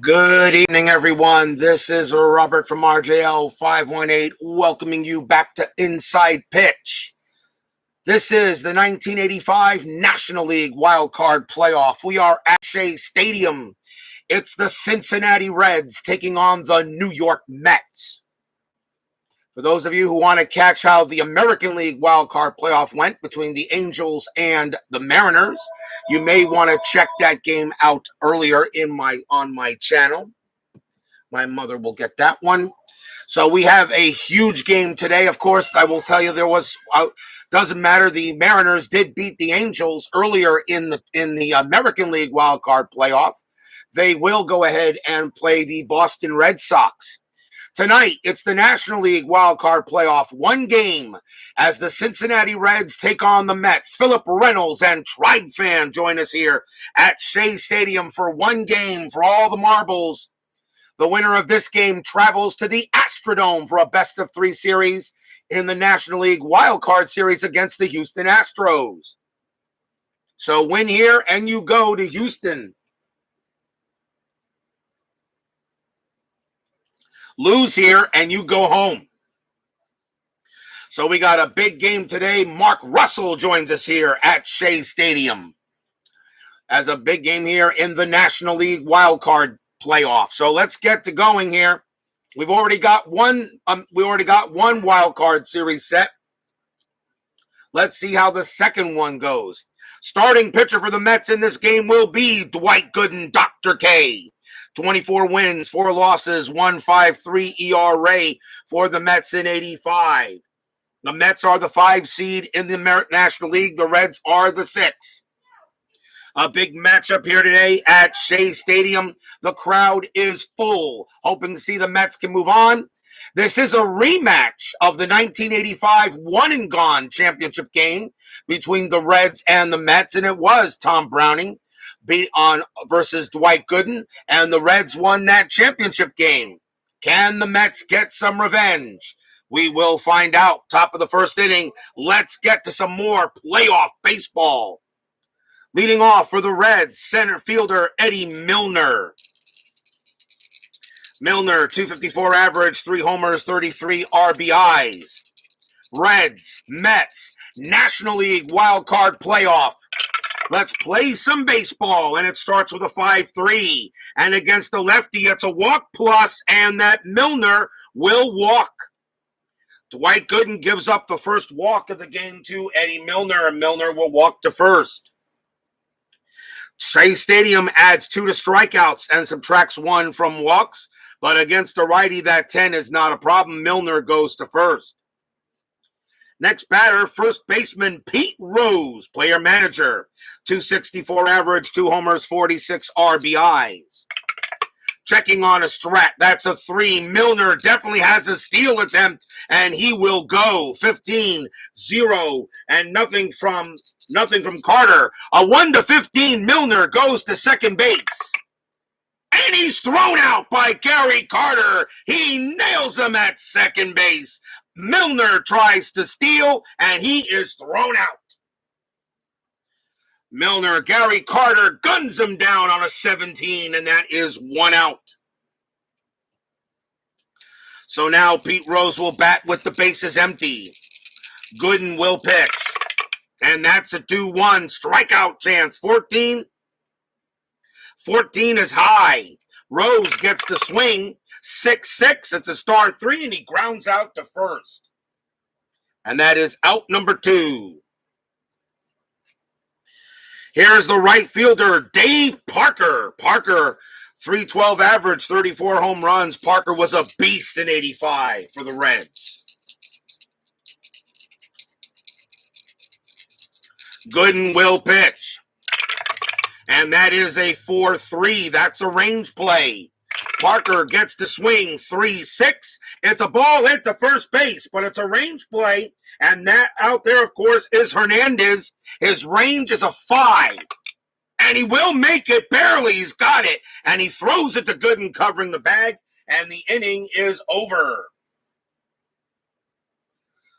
Good evening, everyone. This is Robert from RJL 518, welcoming you back to Inside Pitch. This is the 1985 National League Wild Card Playoff. We are at Shea Stadium. It's the Cincinnati Reds taking on the New York Mets. For those of you who want to catch how the American League Wild Card Playoff went between the Angels and the Mariners, you may want to check that game out earlier on my channel. My mother will get that one. So we have a huge game today. Of course, I will tell you doesn't matter. The Mariners did beat the Angels earlier in the American League Wild Card Playoff. They will go ahead and play the Boston Red Sox. Tonight, it's the National League Wild Card Playoff, one game, as the Cincinnati Reds take on the Mets. Philip Reynolds and Tribe Fan join us here at Shea Stadium for one game for all the marbles. The winner of this game travels to the Astrodome for a best-of-3 series in the National League Wild Card Series against the Houston Astros. So win here and you go to Houston. Lose here and you go home. So we got a big game today. Mark Russell joins us here at Shea Stadium as a big game here in the National League Wild Card Playoff. So let's get to going here. We've already got one wild card series set. Let's see how the second one goes. Starting pitcher for the Mets in this game will be Dwight Gooden, Dr. K. 24 wins, 4 losses, 1.53 ERA for the Mets in 85. The Mets are the 5 seed in the National League. The Reds are the 6. A big matchup here today at Shea Stadium. The crowd is full, hoping to see the Mets can move on. This is a rematch of the 1985 one-and-gone championship game between the Reds and the Mets, and it was Tom Browning versus Dwight Gooden, and the Reds won that championship game. Can the Mets get some revenge? We will find out. Top of the first inning, let's get to some more playoff baseball. Leading off for the Reds, center fielder Eddie Milner. Milner, 254 average, 3 homers, 33 RBIs. Reds, Mets, National League Wild Card Playoff. Let's play some baseball, and it starts with a 5-3. And against the lefty, it's a walk plus, and that Milner will walk. Dwight Gooden gives up the first walk of the game to Eddie Milner, and Milner will walk to first. Shea Stadium adds 2 to strikeouts and subtracts 1 from walks, but against a righty, that 10 is not a problem. Milner goes to first. Next batter, first baseman Pete Rose, player manager, 264 average, 2 homers, 46 RBIs. Checking on a strat, that's a 3. Milner definitely has a steal attempt, and he will go 15-0, and nothing from Carter. A 1-15, Milner goes to second base. And he's thrown out by Gary Carter. He nails him at second base. Milner tries to steal, and he is thrown out. Milner, Gary Carter guns him down on a 17, and that is 1 out. So now Pete Rose will bat with the bases empty. Gooden will pitch, and that's a 2-1 strikeout chance. 14 is high. Rose gets the swing. 6-6, it's a star 3, and he grounds out to first. And that is out number 2. Here's the right fielder, Dave Parker. Parker, 312 average, 34 home runs. Parker was a beast in 85 for the Reds. Gooden will pitch. And that is a 4-3. That's a range play. Parker gets to swing 3-6. It's a ball hit to first base, but it's a range play. And that out there, of course, is Hernandez. His range is a 5. And he will make it barely. He's got it. And he throws it to Gooden covering the bag. And the inning is over.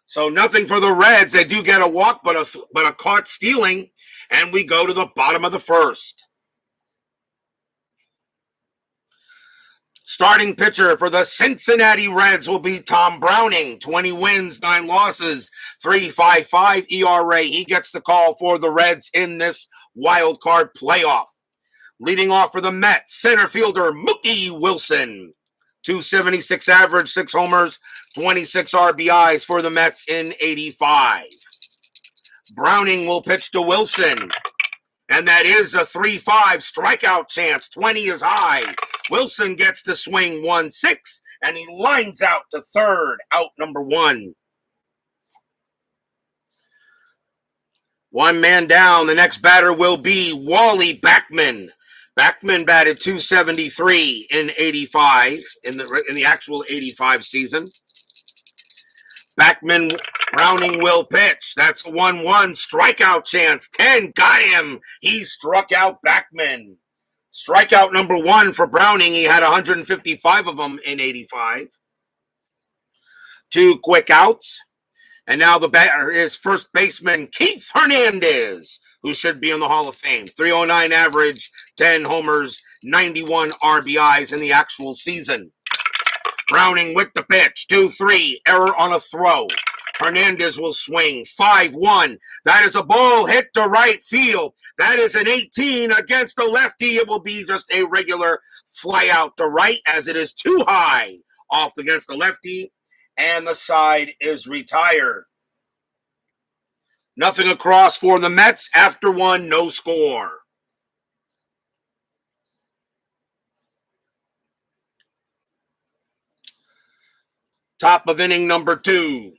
So nothing for the Reds. They do get a walk, but a caught stealing. And we go to the bottom of the first. Starting pitcher for the Cincinnati Reds will be Tom Browning. 20 wins, 9 losses, 3.55 ERA. He gets the call for the Reds in this wild card playoff. Leading off for the Mets, center fielder Mookie Wilson. 276 average, 6 homers, 26 RBIs for the Mets in 85. Browning will pitch to Wilson. And that is a 3-5 strikeout chance. 20 is high. Wilson gets to swing 1-6, and he lines out to third, out number 1. 1 man down. The next batter will be Wally Backman. Backman batted 273 in 85, in the actual 85 season. Browning will pitch. That's a 1-1 strikeout chance. 10 got him. He struck out Backman. Strikeout number 1 for Browning. He had 155 of them in 85. 2 quick outs. And now the batter is first baseman Keith Hernandez, who should be in the Hall of Fame. 309 average, 10 homers, 91 RBIs in the actual season. Browning with the pitch, 2-3, error on a throw. Hernandez will swing, 5-1. That is a ball hit to right field. That is an 18 against the lefty. It will be just a regular fly out to right as it is too high off against the lefty, and the side is retired. Nothing across for the Mets after 1, no score. Top of inning number 2.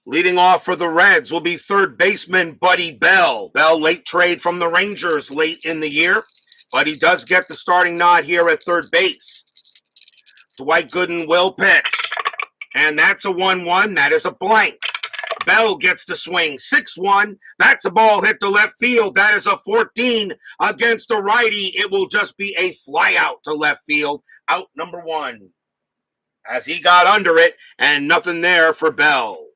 Leading off for the Reds will be third baseman Buddy Bell. Bell, late trade from the Rangers late in the year, but he does get the starting nod here at third base. Dwight Gooden will pitch, and that's a 1-1. That is a blank. Bell gets to swing, 6-1. That's a ball hit to left field. That is a 14 against a righty. It will just be a fly out to left field, out number 1. As he got under it, and nothing there for Bell.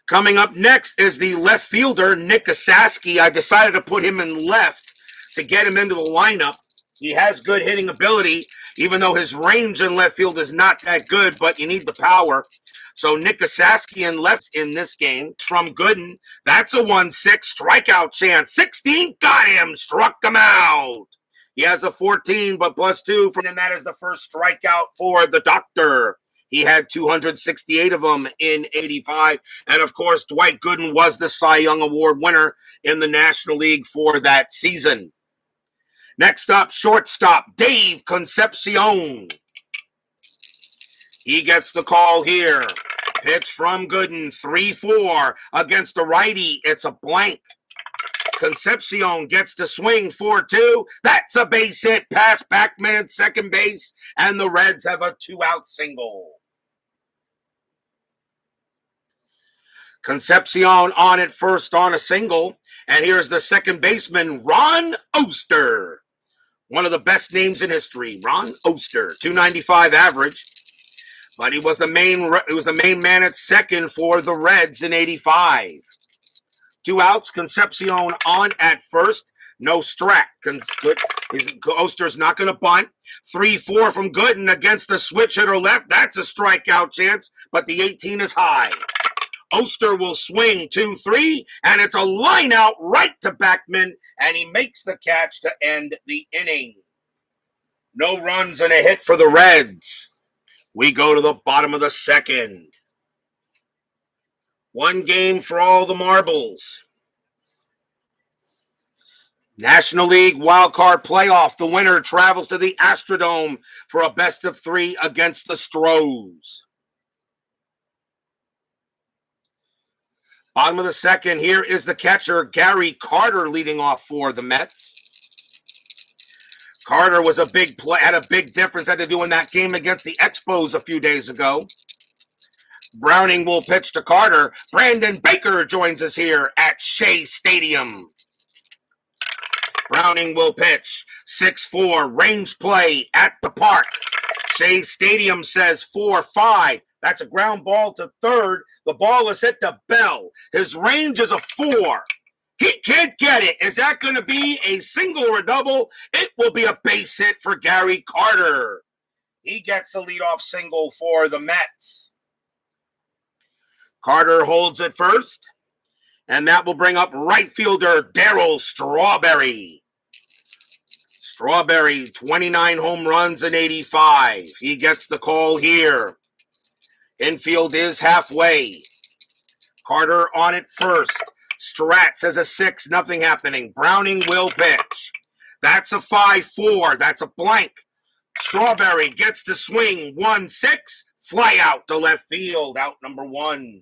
Coming up next is the left fielder, Nicosaski. I decided to put him in left to get him into the lineup. He has good hitting ability, even though his range in left field is not that good, but you need the power. So Nicosaski in left in this game from Gooden. That's a 1-6 strikeout chance. 16 got him, struck him out. He has a 14, but +2, and that is the first strikeout for the doctor. He had 268 of them in 85. And, of course, Dwight Gooden was the Cy Young Award winner in the National League for that season. Next up, shortstop Dave Concepcion. He gets the call here. Pitch from Gooden, 3-4 against the righty. It's a blank. Concepcion gets to swing 4-2. That's a base hit past Backman at second base, and the Reds have a 2-out single. Concepcion on at first on a single, and here's the second baseman, Ron Oster. One of the best names in history, Ron Oster, 295 average, but he was the main man at second for the Reds in 85. 2 outs, Concepcion on at first. No strike. Oster's not going to bunt. 3-4 from Gooden against the switch hitter left. That's a strikeout chance, but the 18 is high. Oster will swing 2-3, and it's a line out right to Backman, and he makes the catch to end the inning. No runs and a hit for the Reds. We go to the bottom of the second. 1 game for all the marbles. National League wildcard playoff. The winner travels to the Astrodome for a best-of-3 against the Stros. Bottom of the second, here is the catcher, Gary Carter, leading off for the Mets. Carter was a big play, had a big difference, had to do in that game against the Expos a few days ago. Browning will pitch to Carter. Brandon Baker joins us here at Shea Stadium. Browning will pitch. 6-4, range play at the park. Shea Stadium says 4-5. That's a ground ball to third. The ball is hit to Bell. His range is a 4. He can't get it. Is that going to be a single or a double? It will be a base hit for Gary Carter. He gets a leadoff single for the Mets. Carter holds it first, and that will bring up right fielder Darryl Strawberry. Strawberry, 29 home runs in 85. He gets the call here. Infield is halfway. Carter on it first. Stratz has a 6, nothing happening. Browning will pitch. That's a 5-4. That's a blank. Strawberry gets to swing. 1-6. Fly out to left field. Out number 1.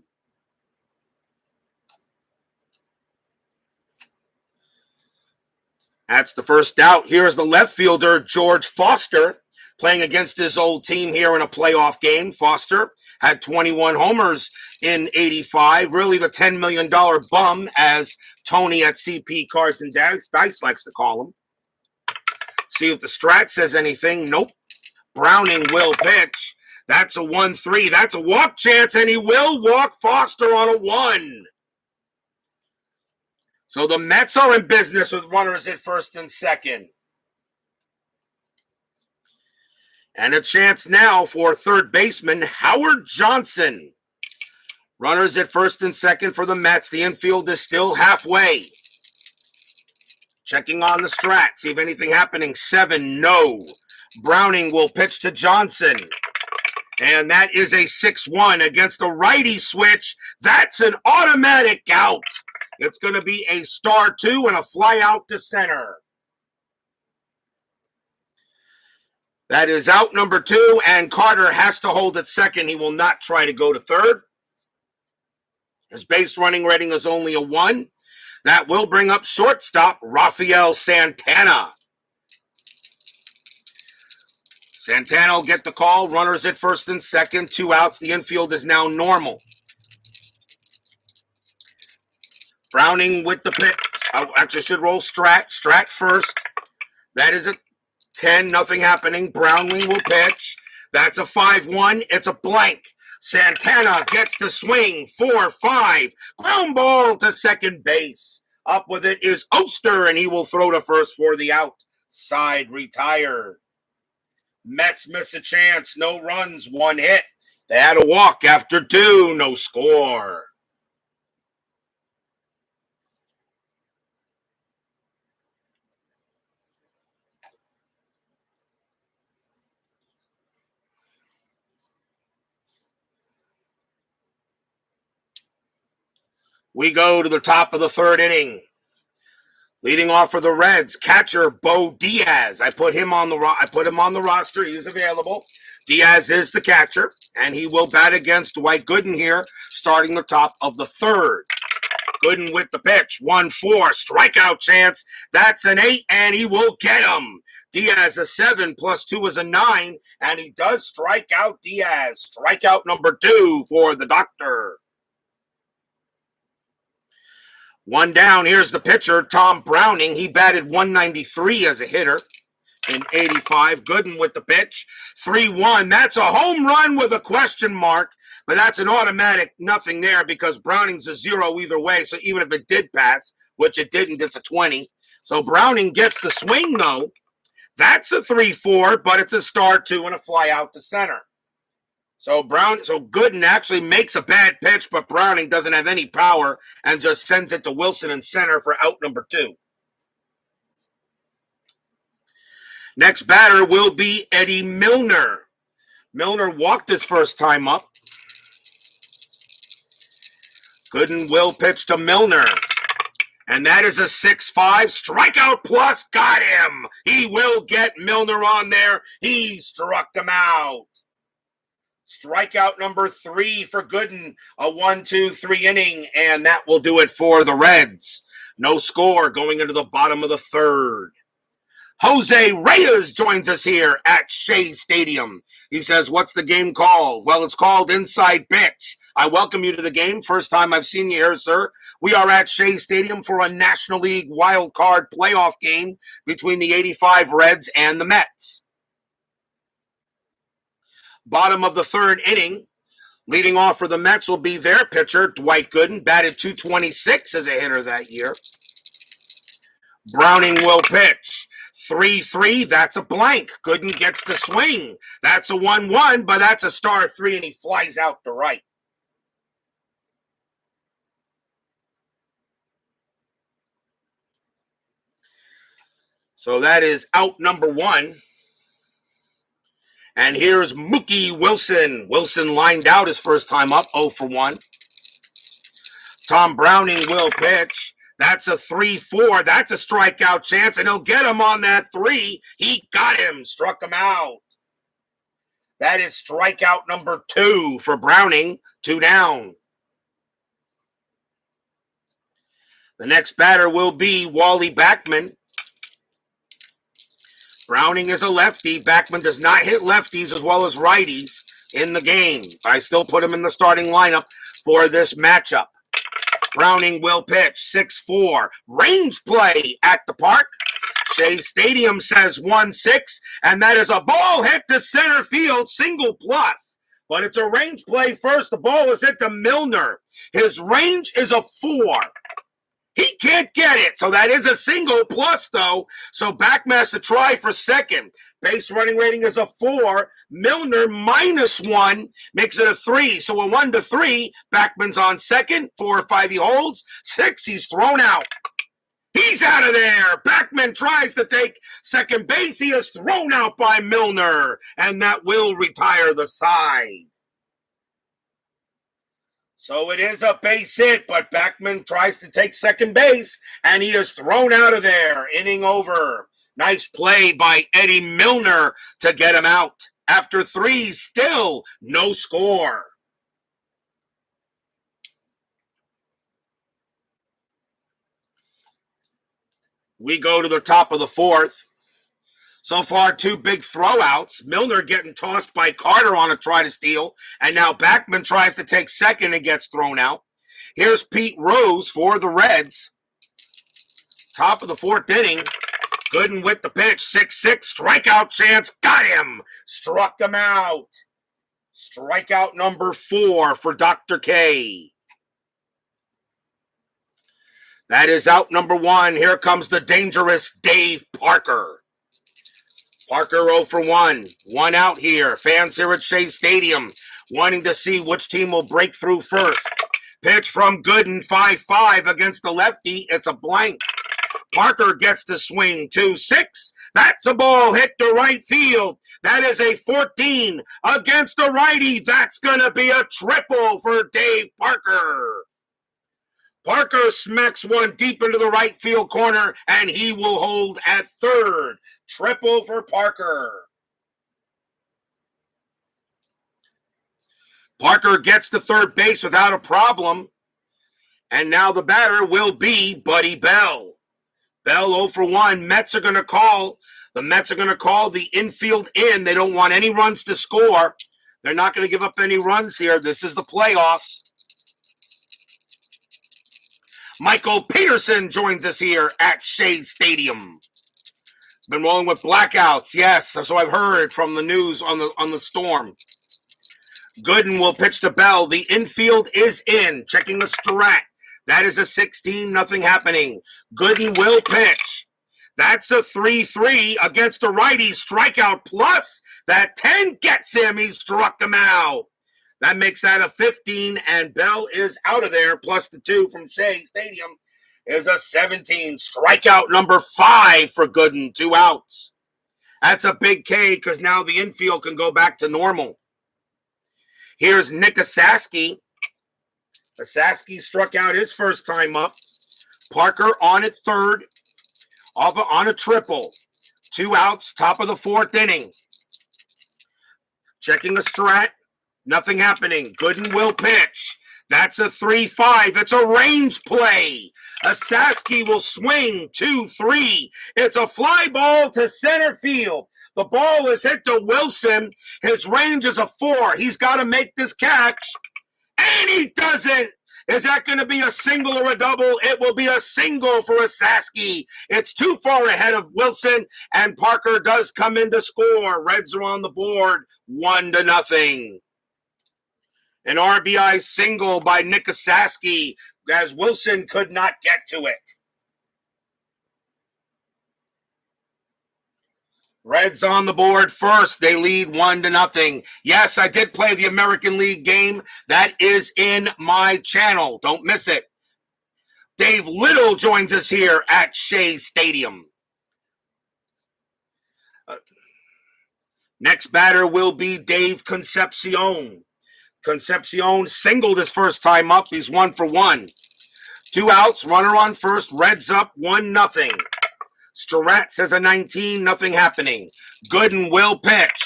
That's the first out. Here's the left fielder, George Foster, playing against his old team here in a playoff game. Foster had 21 homers in 85. Really the $10 million bum, as Tony at CP Cards and Dice likes to call him. See if the Strat says anything. Nope. Browning will pitch. That's a 1-3. That's a walk chance, and he will walk Foster on a 1. So the Mets are in business with runners at first and second. And a chance now for third baseman Howard Johnson. Runners at first and second for the Mets. The infield is still halfway. Checking on the Strat. See if anything happening. 7, no. Browning will pitch to Johnson. And that is a 6-1 against a righty switch. That's an automatic out. It's going to be a star 2 and a fly out to center. That is out number 2, and Carter has to hold at second. He will not try to go to third. His base running rating is only a 1. That will bring up shortstop Rafael Santana. Santana will get the call. Runners at first and second. 2 outs. The infield is now normal. Browning with the pitch. Actually, should roll Strat. Strat first. That is a 10, nothing happening. Browning will pitch. That's a 5-1. It's a blank. Santana gets to swing. 4-5. Ground ball to second base. Up with it is Oster, and he will throw to first for the out. Side retired. Mets miss a chance. No runs, 1 hit. They had a walk after 2. No score. We go to the top of the third inning. Leading off for the Reds, catcher Bo Diaz. I put him on the roster. He's available. Diaz is the catcher, and he will bat against Dwight Gooden here, starting the top of the third. Gooden with the pitch. 1-4. Strikeout chance. That's an 8, and he will get him. Diaz a 7 plus 2 is a 9, and he does strike out Diaz. Strikeout number 2 for the doctor. 1 down. Here's the pitcher, Tom Browning. He batted 193 as a hitter in 85. Gooden with the pitch. 3-1. That's a home run with a question mark, but that's an automatic nothing there because Browning's a 0 either way. So even if it did pass, which it didn't, it's a 20. So Browning gets the swing, though. That's a 3-4, but it's a star 2 and a fly out to center. So Gooden actually makes a bad pitch, but Browning doesn't have any power and just sends it to Wilson in center for out number 2. Next batter will be Eddie Milner. Milner walked his first time up. Gooden will pitch to Milner. And that is a 6-5 strikeout plus. Got him. He will get Milner on there. He struck him out. Strikeout number 3 for Gooden, a 1-2-3 inning, and that will do it for the Reds. No score going into the bottom of the third. Jose Reyes joins us here at Shea Stadium. He says, what's the game called? Well, it's called Inside Pitch. I welcome you to the game. First time I've seen you here, sir. We are at Shea Stadium for a National League wild card playoff game between the 85 Reds and the Mets. Bottom of the third inning, leading off for the Mets will be their pitcher, Dwight Gooden, batted .226 as a hitter that year. Browning will pitch. 3-3, that's a blank. Gooden gets to swing. That's a 1-1, but that's a star 3, and he flies out to right. So that is out number 1. And here's Mookie Wilson. Wilson lined out his first time up, 0 for 1. Tom Browning will pitch. That's a 3-4. That's a strikeout chance, and he'll get him on that 3. He got him, struck him out. That is strikeout number 2 for Browning, 2 down. The next batter will be Wally Backman. Browning is a lefty. Backman does not hit lefties as well as righties in the game. I still put him in the starting lineup for this matchup. Browning will pitch. 6-4. Range play at the park. Shea Stadium says 1-6, and that is a ball hit to center field, single plus. But it's a range play first. The ball is hit to Milner. His range is a 4. He can't get it, so that is a single plus, though. So Backman has to try for second. Base running rating is a 4. Milner -1 makes it a 3. So a 1-3. Backman's on second. 4 or 5 he holds. 6 he's thrown out. He's out of there. Backman tries to take second base. He is thrown out by Milner, and that will retire the side. So it is a base hit, but Backman tries to take second base, and he is thrown out of there. Inning over. Nice play by Eddie Milner to get him out. After 3, still no score. We go to the top of the 4th. So far, 2 big throwouts. Milner getting tossed by Carter on a try to steal. And now Backman tries to take second and gets thrown out. Here's Pete Rose for the Reds. Top of the 4th inning. Gooden with the pitch. 6-6. Strikeout chance. Got him. Struck him out. Strikeout number 4 for Dr. K. That is out number 1. Here comes the dangerous Dave Parker. Parker 0 for 1. 1 out here. Fans here at Shea Stadium wanting to see which team will break through first. Pitch from Gooden, 5-5 against the lefty. It's a blank. Parker gets to swing 2-6. That's a ball hit to right field. That is a 14 against the righty. That's going to be a triple for Dave Parker. Parker smacks one deep into the right field corner, and he will hold at third. Triple for Parker. Parker gets to third base without a problem. And now the batter will be Buddy Bell. Bell 0 for 1. Mets are going to call. The Mets are going to call the infield in. They don't want any runs to score. They're not going to give up any runs here. This is the playoffs. Michael Peterson joins us here at Shea Stadium. Been rolling with blackouts, yes, so I've heard from the news on the storm. Gooden will pitch to Bell. The infield is in. Checking the strat. That is a 16, nothing happening. Gooden will pitch. That's a 3-3 against the righty. Strikeout plus. That 10 gets him. He struck him out. That makes that a 15, and Bell is out of there, plus the 2 from Shea Stadium is a 17. Strikeout number 5 for Gooden, 2 outs. That's a big K because now the infield can go back to normal. Here's Nicosaski. Casaski struck out his first time up. Parker on at third, on a triple. 2 outs, top of the 4th inning. Checking the strat. Nothing happening. Gooden will pitch. That's a 3-5. It's a range play. Casaski will swing 2-3. It's a fly ball to center field. The ball is hit to Wilson. His range is a 4. He's got to make this catch. And he doesn't. Is that going to be a single or a double? It will be a single for Casaski. It's too far ahead of Wilson, and Parker does come in to score. Reds are on the board, 1-0. An RBI single by Nicosaski as Wilson could not get to it. Reds on the board first. They lead 1-0. Yes, I did play the American League game. That is in my channel. Don't miss it. Dave Little joins us here at Shea Stadium. Next batter will be Dave Concepcion. Concepcion singled his first time up. He's 1 for 1. 2 outs, runner on first. Reds up 1-0. Starrett says a 19, nothing happening. Gooden will pitch.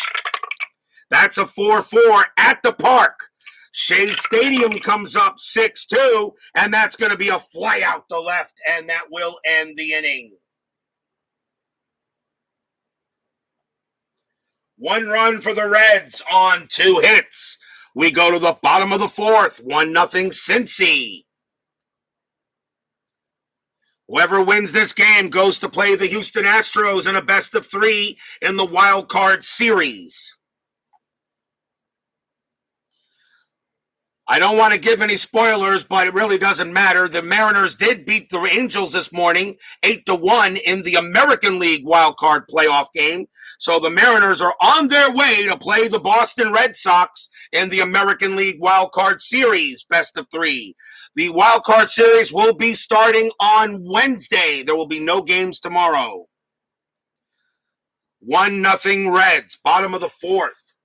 That's a 4-4 at the park. Shea Stadium comes up 6-2, and that's going to be a fly out to left, and that will end the inning. 1 run for the Reds on 2 hits. We go to the bottom of the 4th, 1-0 Cincy. Whoever wins this game goes to play the Houston Astros in a best-of-3 in the wild card series. I don't want to give any spoilers, but it really doesn't matter. The Mariners did beat the Angels this morning 8-1 in the American League wild card playoff game. So the Mariners are on their way to play the Boston Red Sox in the American League wild card series best-of-3. The wild card series will be starting on Wednesday. There will be no games tomorrow. 1-0 Reds, bottom of the 4th.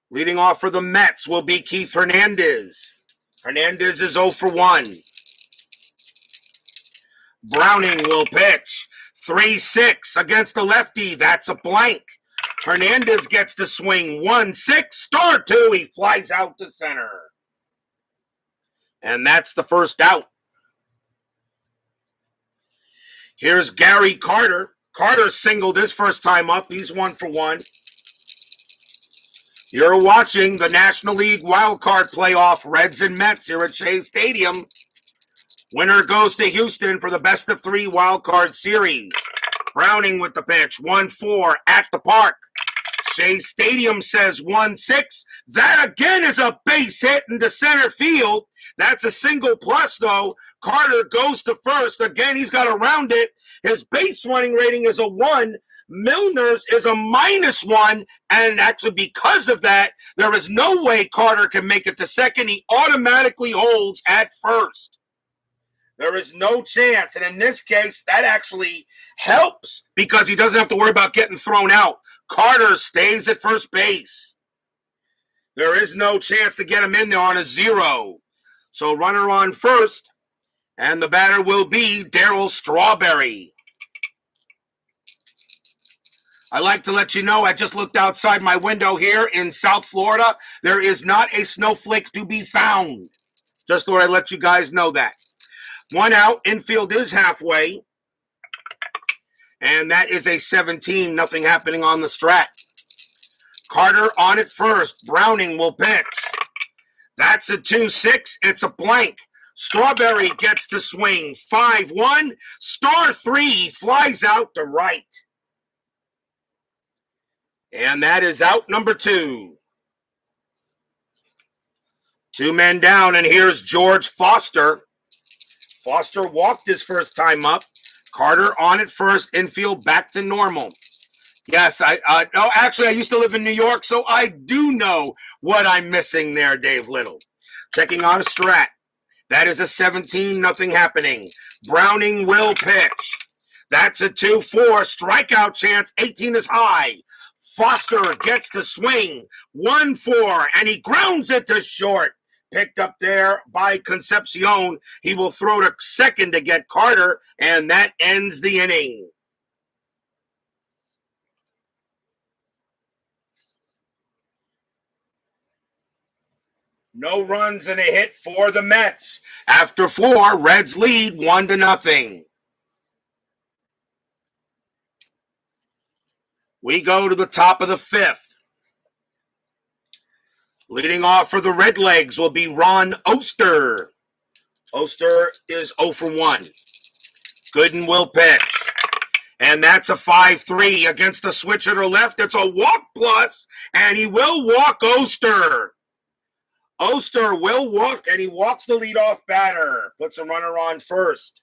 Leading off for the Mets will be Keith Hernandez. Hernandez is 0 for 1. Browning will pitch. 3-6 against the lefty. That's a blank. Hernandez gets to swing 1-6. Star 2. He flies out to center. And that's the first out. Here's Gary Carter. Carter singled his first time up. He's 1 for 1. You're watching the National League Wild Card Playoff, Reds and Mets here at Shea Stadium. Winner goes to Houston for the best-of-3 Wild Card Series. Browning with the pitch, 1-4 at the park. Shea Stadium says 1-6. That again is a base hit into center field. That's a single plus, though. Carter goes to first. Again, he's got to round it. His base running rating is a 1. Milner's is a -1, and actually because of that, there is no way Carter can make it to second. He automatically holds at first. There is no chance, and in this case, that actually helps because he doesn't have to worry about getting thrown out. Carter stays at first base. There is no chance to get him in there on a 0. So runner on first, and the batter will be Darryl Strawberry. I like to let you know, I just looked outside my window here in South Florida. There is not a snowflake to be found. Just thought I'd let you guys know that. 1 out, infield is halfway. And that is a 17, nothing happening on the strat. Carter on it first. Browning will pitch. That's a 2-6. It's a blank. Strawberry gets to swing. 5-1. Star 3 flies out to right. And that is out number 2. 2 men down, and here's George Foster. Foster walked his first time up. Carter on it first, infield back to normal. Yes, no, actually, I used to live in New York, so I do know what I'm missing there, Dave Little. Checking on a strat. That is a 17, nothing happening. Browning will pitch. That's a 2-4, strikeout chance, 18 is high. Foster gets to swing, 1-4, and he grounds it to short. Picked up there by Concepcion. He will throw to second to get Carter, and that ends the inning. No runs and a hit for the Mets. After 4, Reds lead 1-0. We go to the top of the 5th. Leading off for the Redlegs will be Ron Oster. Oster is 0 for 1. Gooden will pitch. And that's a 5-3 against the switch hitter left. It's a walk plus, and he will walk Oster. Oster will walk, and he walks the leadoff batter. Puts a runner on first.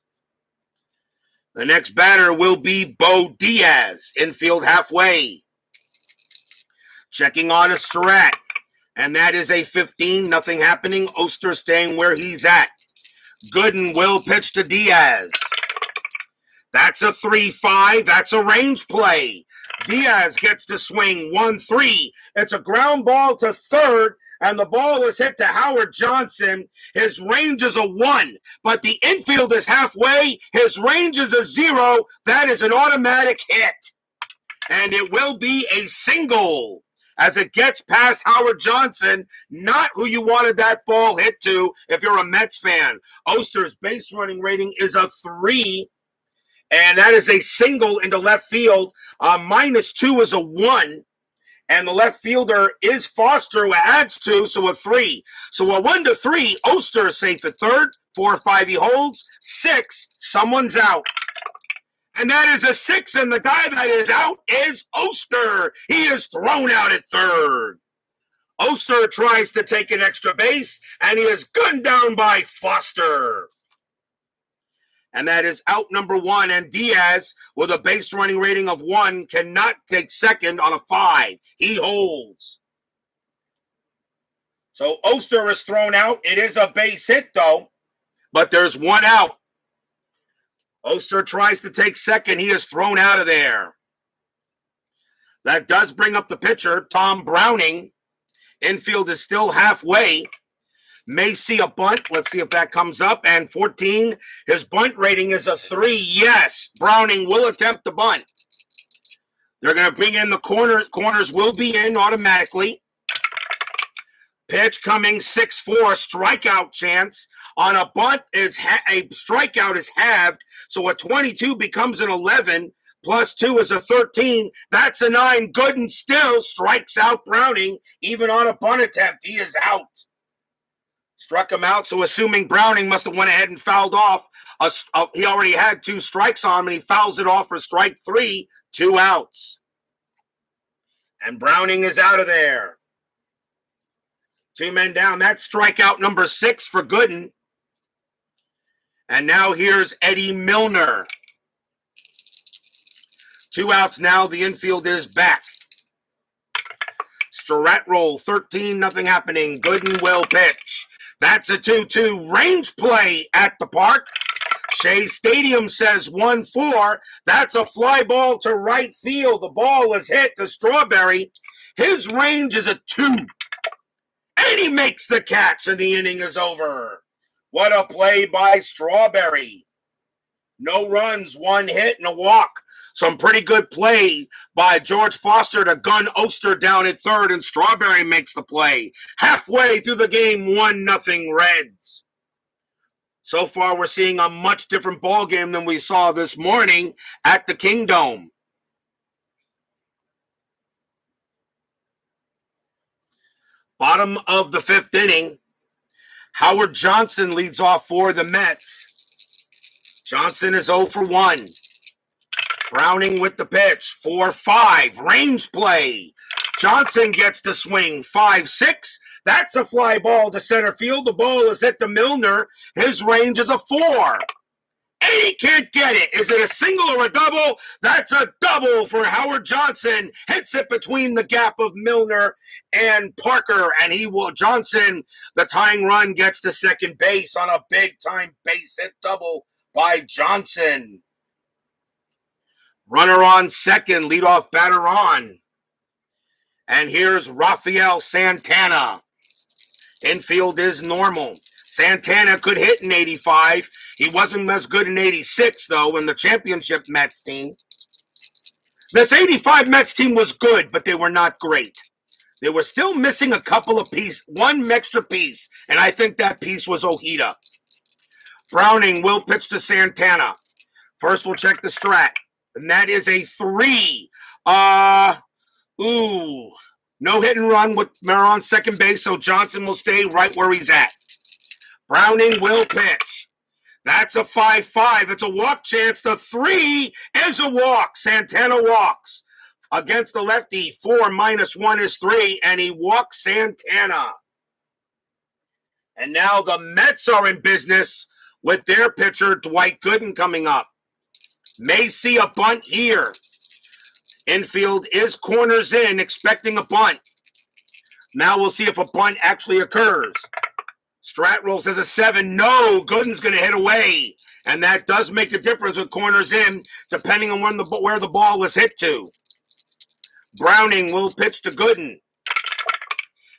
The next batter will be Bo Diaz, infield halfway. Checking on a strat, and that is a 15, nothing happening. Oster staying where he's at. Gooden will pitch to Diaz. That's a 3-5. That's a range play. Diaz gets to swing 1-3. It's a ground ball to third, and the ball is hit to Howard Johnson. His range is a 1, but the infield is halfway. His range is a 0. That is an automatic hit, and it will be a single as it gets past Howard Johnson, not who you wanted that ball hit to if you're a Mets fan. Oster's base running rating is a 3, and that is a single into left field. -2 is a 1, and the left fielder is Foster, who adds 2, so a 3. So a 1-3, Oster is safe at third. 4-5 he holds. 6, someone's out. And that is a 6, and the guy that is out is Oster. He is thrown out at third. Oster tries to take an extra base, and he is gunned down by Foster. And that is out number 1, and Diaz, with a base running rating of 1, cannot take second on a 5. He holds. So Oster is thrown out. It is a base hit, though, but there's 1 out. Oster tries to take second. He is thrown out of there. That does bring up the pitcher, Tom Browning. Infield is still halfway. May see a bunt. Let's see if that comes up. And 14, his bunt rating is a 3. Yes, Browning will attempt the bunt. They're going to bring in the corners. Corners will be in automatically. Pitch coming 6-4, strikeout chance. On a bunt, a strikeout is halved, so a 22 becomes an 11, +2 is a 13. That's a 9. Gooden still strikes out Browning, even on a bunt attempt. He is out. Struck him out, so assuming Browning must have went ahead and fouled off. He already had 2 strikes on him, and he fouls it off for strike 3, 2 outs. And Browning is out of there. 2 men down. That's strikeout number 6 for Gooden. And now here's Eddie Milner. 2 outs now. The infield is back. Strat roll, 13, nothing happening. Gooden will pitch. That's a 2-2 range play at the park. Shea Stadium says 1-4. That's a fly ball to right field. The ball is hit to Strawberry. His range is a 2. And he makes the catch, and the inning is over. What a play by Strawberry. No runs, 1 hit, and a walk. Some pretty good play by George Foster to gun Oster down at third, and Strawberry makes the play. Halfway through the game, 1-0 Reds. So far, we're seeing a much different ball game than we saw this morning at the Kingdome. Bottom of the 5th inning. Howard Johnson leads off for the Mets. Johnson is 0 for 1. Browning with the pitch. 4-5. Range play. Johnson gets to swing. 5-6. That's a fly ball to center field. The ball is hit to Milner. His range is a 4. And he can't get it. Is it a single or a double? That's a double for Howard Johnson. Hits it between the gap of Milner and Parker. And Johnson, the tying run, gets to second base on a big-time base hit double by Johnson. Runner on second, leadoff batter on. And here's Rafael Santana. Infield is normal. Santana could hit in 85. He wasn't as good in 86, though, in the championship Mets team. This 85 Mets team was good, but they were not great. They were still missing a couple of pieces, 1 extra piece, and I think that piece was Ojeda. Browning will pitch to Santana. First, we'll check the strat, and that is a 3. No hit and run with Miller on second base, so Johnson will stay right where he's at. Browning will pitch. That's a 5-5. It's a walk chance. The 3 is a walk. Santana walks against the lefty. 4 minus 1 is 3, and he walks Santana. And now the Mets are in business with their pitcher, Dwight Gooden, coming up. May see a bunt here. Infield is corners in, expecting a bunt. Now we'll see if a bunt actually occurs. Strat rolls as a 7. No, Gooden's going to hit away. And that does make a difference with corners in, depending on where the ball was hit to. Browning will pitch to Gooden.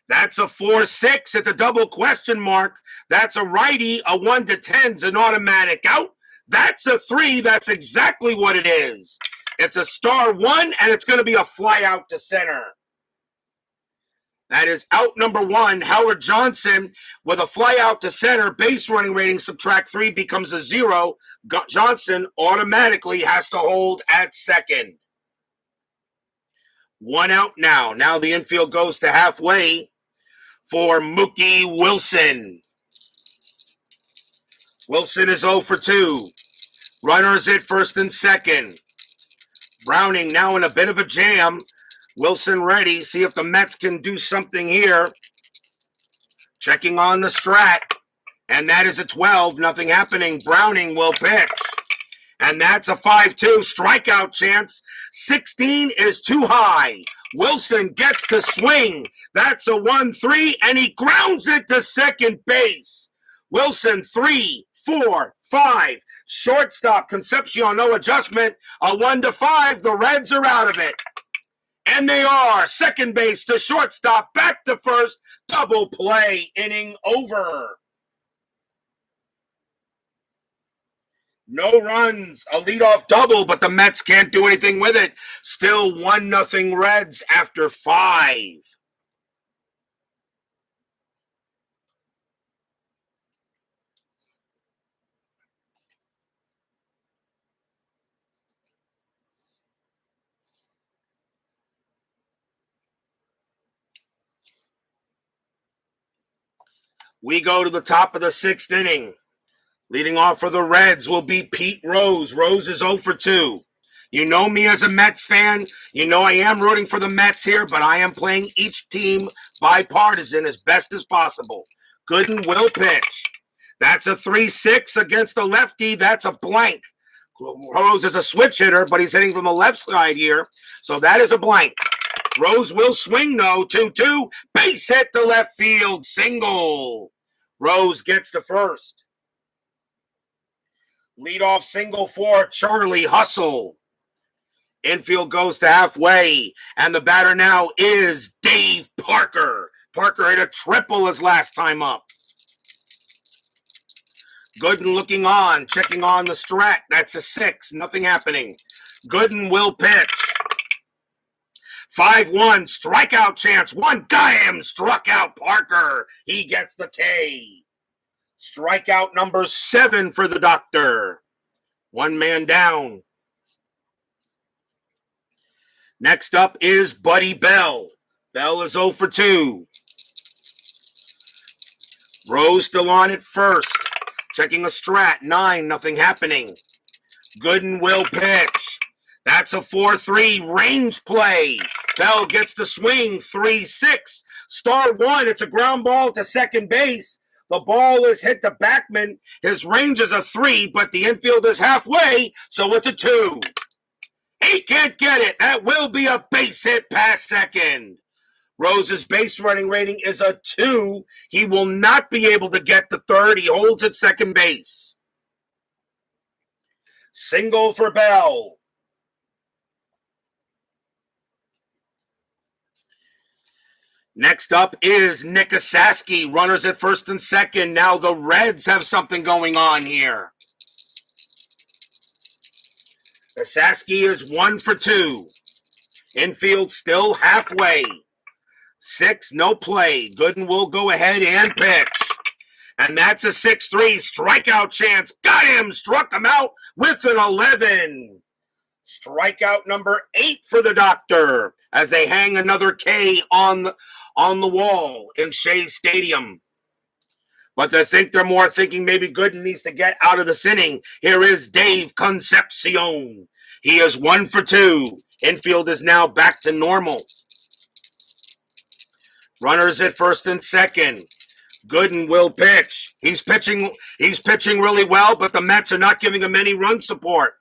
That's a 4-6. It's a double question mark. That's a righty. A 1 to 10's an automatic out. That's a 3. That's exactly what it is. It's a star 1, and it's going to be a fly out to center. That is out number 1. Howard Johnson with a fly out to center. Base running rating subtract 3 becomes a 0. Johnson automatically has to hold at second. 1 out now. Now the infield goes to halfway for Mookie Wilson. Wilson is 0 for 2. Runners at first and second. Browning now in a bit of a jam. Wilson ready. See if the Mets can do something here. Checking on the strat. And that is a 12. Nothing happening. Browning will pitch. And that's a 5-2 strikeout chance. 16 is too high. Wilson gets to swing. That's a 1-3, and he grounds it to second base. Wilson, 3, 4, 5. Shortstop, Concepcion, no adjustment. A 1-5. The Reds are out of it. And they are. Second base to shortstop, back to first. Double play, inning over. No runs, a leadoff double, but the Mets can't do anything with it. Still 1-0 Reds after 5. We go to the top of the 6th inning. Leading off for the Reds will be Pete Rose. Rose is 0 for 2. You know me as a Mets fan. You know I am rooting for the Mets here, but I am playing each team bipartisan as best as possible. Gooden will pitch. That's a 3-6 against the lefty. That's a blank. Rose is a switch hitter, but he's hitting from the left side here, so that is a blank. Rose will swing, though. 2-2. Base hit to left field. Single. Rose gets to first. Leadoff single for Charlie Hustle. Infield goes to halfway, and the batter now is Dave Parker. Parker hit a triple his last time up. Gooden looking on, checking on the strat. That's a 6. Nothing happening. Gooden will pitch. 5-1, strikeout chance. One guy struck out Parker. He gets the K. Strikeout number 7 for the doctor. 1 man down. Next up is Buddy Bell. Bell is 0 for 2. Rose still on at first. Checking a strat. 9, nothing happening. Gooden will pitch. That's a 4-3 range play. Bell gets the swing. 3-6. Star 1. It's a ground ball to second base. The ball is hit to Backman. His range is a 3, but the infield is halfway, so it's a 2. He can't get it. That will be a base hit past second. Rose's base running rating is a 2. He will not be able to get the third. He holds at second base. Single for Bell. Next up is Nicosaski. Runners at first and second. Now the Reds have something going on here. Casaski is 1 for 2. Infield still halfway. 6, no play. Gooden will go ahead and pitch. And that's a 6-3 strikeout chance. Got him. Struck him out with an 11. Strikeout number 8 for the doctor as they hang another K on the wall in Shea Stadium. But I think they're more thinking maybe Gooden needs to get out of this inning. Here is Dave Concepcion. He is 1 for 2. Infield is now back to normal. Runners at first and second. Gooden will pitch. He's pitching really well, but the Mets are not giving him any run support.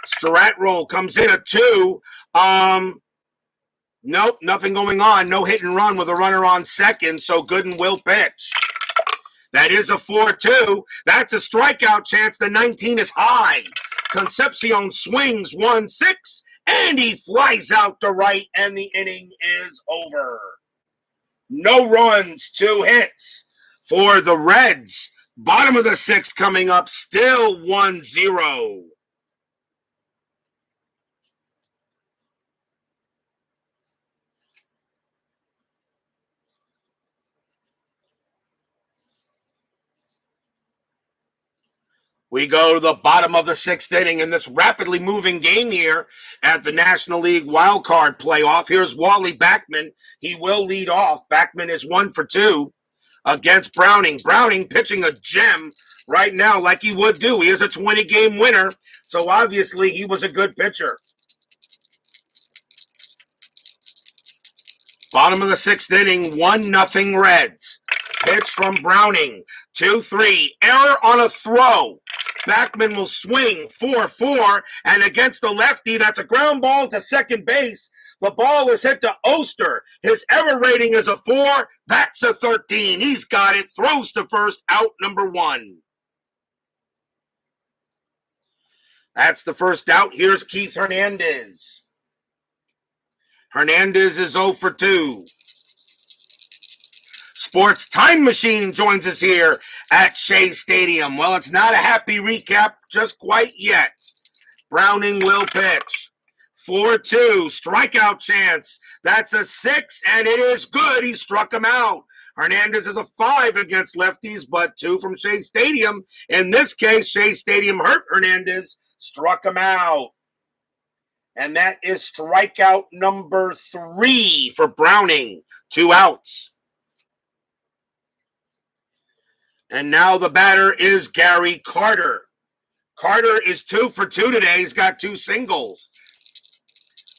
Strat roll comes in at 2. Nope, nothing going on. No hit and run with a runner on second, so Gooden will pitch. That is a 4-2. That's a strikeout chance. The 19 is high. Concepcion swings 1-6, and he flies out to right, and the inning is over. No runs, 2 hits for the Reds. Bottom of the 6th coming up, still 1-0. We go to the bottom of the 6th inning in this rapidly moving game here at the National League Wild Card Playoff. Here's Wally Backman. He will lead off. Backman is 1 for 2 against Browning. Browning pitching a gem right now like he would do. He is a 20-game winner, so obviously he was a good pitcher. Bottom of the 6th inning, 1-0 Reds. Pitch from Browning, 2-3. Error on a throw. Backman will swing 4-4, and against the lefty, that's a ground ball to second base. The ball is hit to Oster. His error rating is a 4. That's a 13. He's got it. Throws to first, out number 1. That's the first out. Here's Keith Hernandez. Hernandez is 0 for 2. Sports Time Machine joins us here at Shea Stadium. Well, it's not a happy recap just quite yet. Browning will pitch. 4-2, strikeout chance. That's a 6, and it is good. He struck him out. Hernandez is a 5 against lefties, but 2 from Shea Stadium. In this case, Shea Stadium hurt Hernandez, struck him out. And that is strikeout number 3 for Browning. 2 outs. And now the batter is Gary Carter. Carter is 2 for 2 today. He's got 2 singles.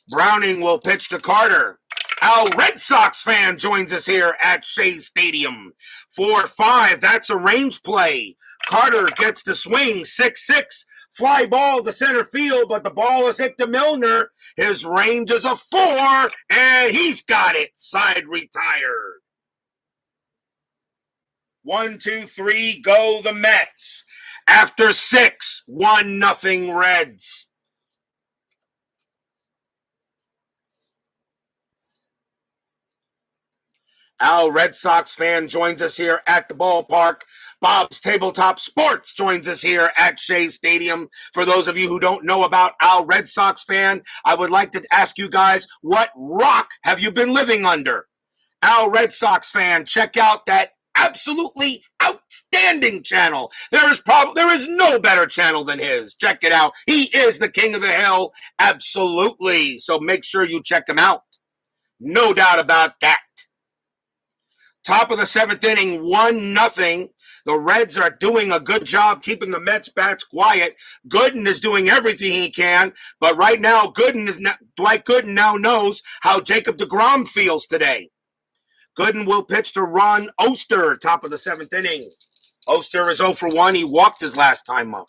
Browning will pitch to Carter. Al Red Sox fan joins us here at Shea Stadium. 4-5, that's a range play. Carter gets to swing, 6-6. Fly ball to center field, but the ball is hit to Milner. His range is a 4, and he's got it. Side retired. 1, 2, 3, go the Mets. After 6, 1-0 Reds. Al Red Sox fan joins us here at the ballpark. Bob's Tabletop Sports joins us here at Shea Stadium. For those of you who don't know about Al Red Sox fan, I would like to ask you guys, what rock have you been living under? Al Red Sox fan, check out that absolutely outstanding channel. There is no better channel than his. Check it out. He is the king of the hill. Absolutely. So make sure you check him out. No doubt about that. Top of the 7th inning, 1-0. The Reds are doing a good job keeping the Mets bats quiet. Gooden is doing everything he can, but right now, Dwight Gooden now knows how Jacob deGrom feels today. Gooden will pitch to Ron Oster, top of the 7th inning. Oster is 0 for 1. He walked his last time up.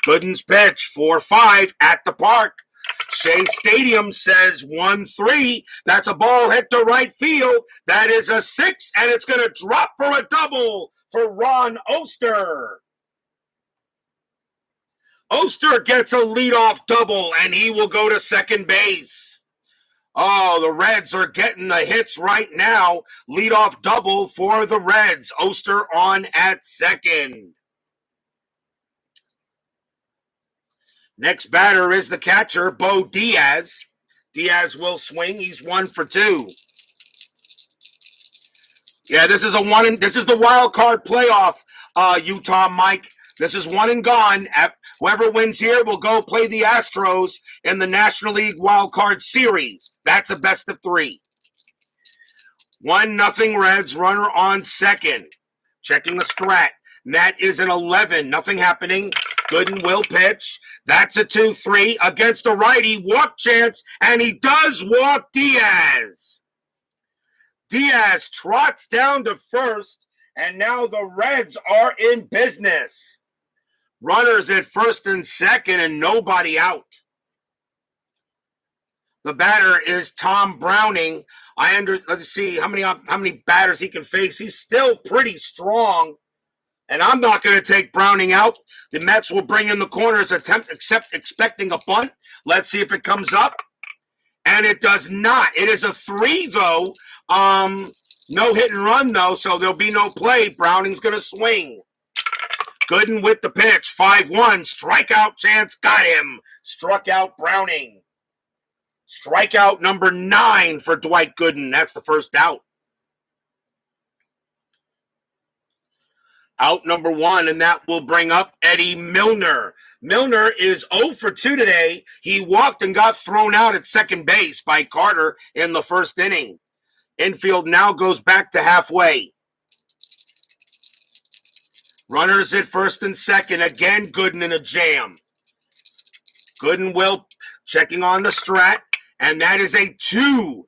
Gooden's pitch, 4-5 at the park. Shea Stadium says 1-3. That's a ball hit to right field. That is a 6, and it's going to drop for a double for Ron Oster. Oster gets a leadoff double, and he will go to second base. Oh, the Reds are getting the hits right now. Leadoff double for the Reds. Oster on at second. Next batter is the catcher, Bo Diaz. Diaz will swing. He's 1 for 2. Yeah, this is the wild card playoff, Utah Mike. This is one and gone. Whoever wins here will go play the Astros in the National League Wild Card Series. That's a best of 3. 1-0 Reds, runner on second. Checking the strat. That is an 11. Nothing happening. Gooden will pitch. That's a 2-3 against a righty. Walk chance, and he does walk Diaz. Diaz trots down to first, and now the Reds are in business. Runners at first and second and nobody out. The batter is Tom Browning. Let's see how many batters he can face. He's still pretty strong, and I'm not going to take Browning out. The Mets will bring in the corners, expecting a bunt. Let's see if it comes up, and it does not. It is a 3 though. No hit and run though, so there'll be no play. Browning's going to swing. Gooden with the pitch, 5-1, strikeout chance, got him. Struck out Browning. Strikeout number 9 for Dwight Gooden. That's the first out. Out number 1, and that will bring up Eddie Milner. Milner is 0 for 2 today. He walked and got thrown out at second base by Carter in the first inning. Infield now goes back to halfway. Runners at first and second. Again, Gooden in a jam. Gooden will checking on the strat, and that is a 2.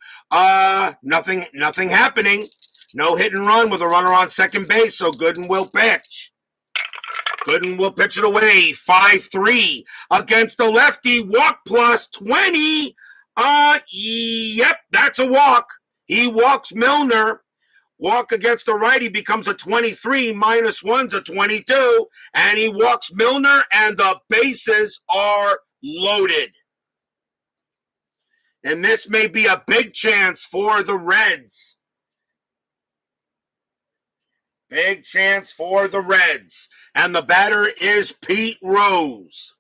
Nothing happening. No hit and run with a runner on second base, so Gooden will pitch. Gooden will pitch it away. 5-3 against the lefty. Walk plus 20. Yep, that's a walk. He walks Milner. Walk against the righty becomes a 23, -1's a 22, and he walks Milner, and the bases are loaded. And this may be a big chance for the Reds. Big chance for the Reds. And the batter is Pete Rose.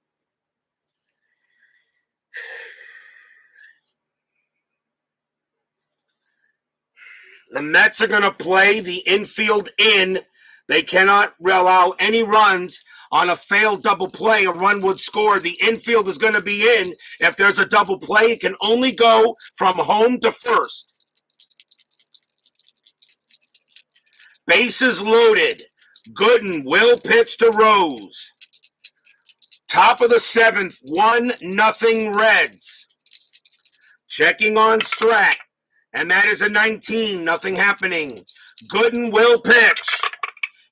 The Mets are going to play the infield in. They cannot allow any runs on a failed double play. A run would score. The infield is going to be in. If there's a double play, it can only go from home to first. Bases loaded. Gooden will pitch to Rose. Top of the 7th, 1-0 Reds. Checking on Strat. And that is a 19, nothing happening. Gooden will pitch.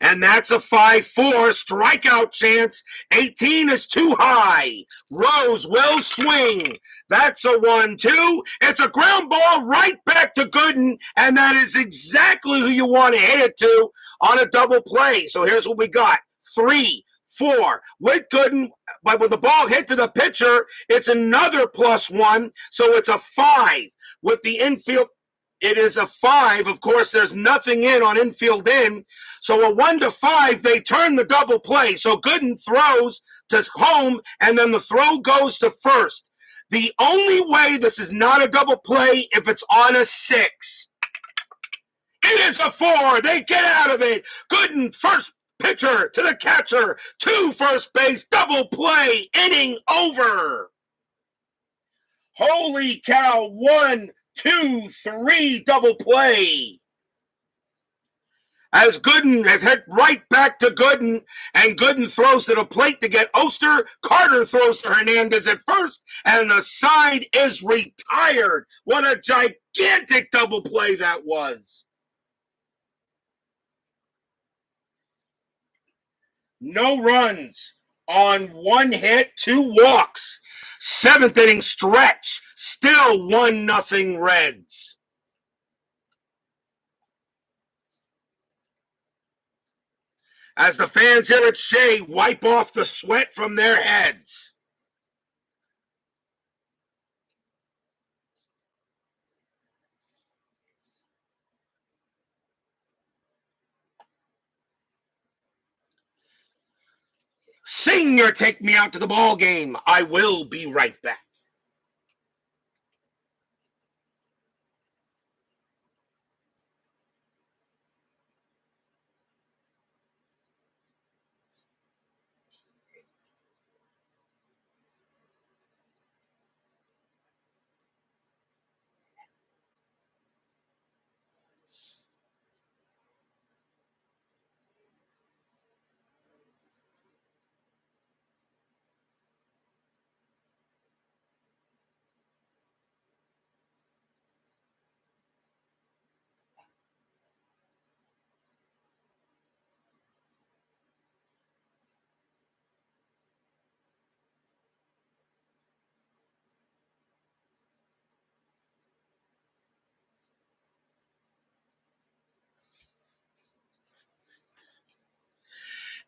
And that's a 5-4 strikeout chance. 18 is too high. Rose will swing. That's a 1-2. It's a ground ball right back to Gooden. And that is exactly who you want to hit it to on a double play. So here's what we got. 3-4 with Gooden. But when the ball hit to the pitcher, it's another +1. So it's a 5. With the infield, it is a 5. Of course, there's nothing in on infield in. So a 1-5, they turn the double play. So Gooden throws to home, and then the throw goes to first. The only way this is not a double play if it's on a 6. It is a 4. They get out of it. Gooden, first pitcher to the catcher, to first base, double play, inning over. Holy cow, 1, 2, 3, double play. As Gooden has hit right back to Gooden, and Gooden throws to the plate to get Oster. Carter throws to Hernandez at first, and the side is retired. What a gigantic double play that was. No runs on 1 hit, 2 walks. 7th inning stretch, still 1-0 Reds. As the fans here at Shea wipe off the sweat from their heads. Senior, take me out to the ball game. I will be right back.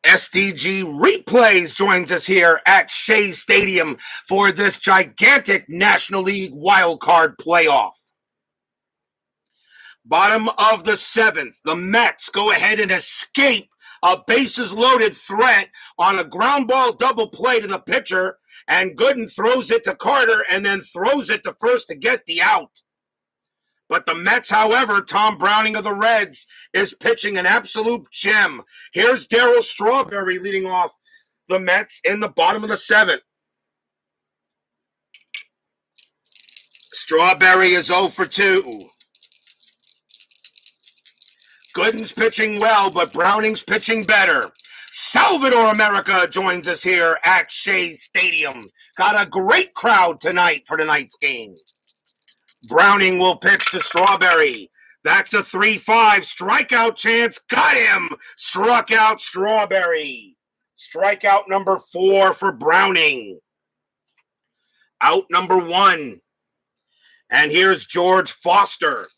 SDG Replays joins us here at Shea Stadium for this gigantic National League wildcard playoff. Bottom of the seventh, the Mets go ahead and escape a bases-loaded threat on a ground ball double play to the pitcher, and Gooden throws it to Carter and then throws it to first to get the out. But the Mets, however, Tom Browning of the Reds is pitching an absolute gem. Here's Darryl Strawberry leading off the Mets in the bottom of the seventh. Strawberry is 0 for 2. Gooden's pitching well, but Browning's pitching better. Salvador America joins us here at Shea Stadium. Got a great crowd tonight for tonight's game. Browning will pitch to Strawberry. That's a 3-5 strikeout chance. Got him. Struck out Strawberry. Strikeout number 4 for Browning. Out number 1. And here's George Foster.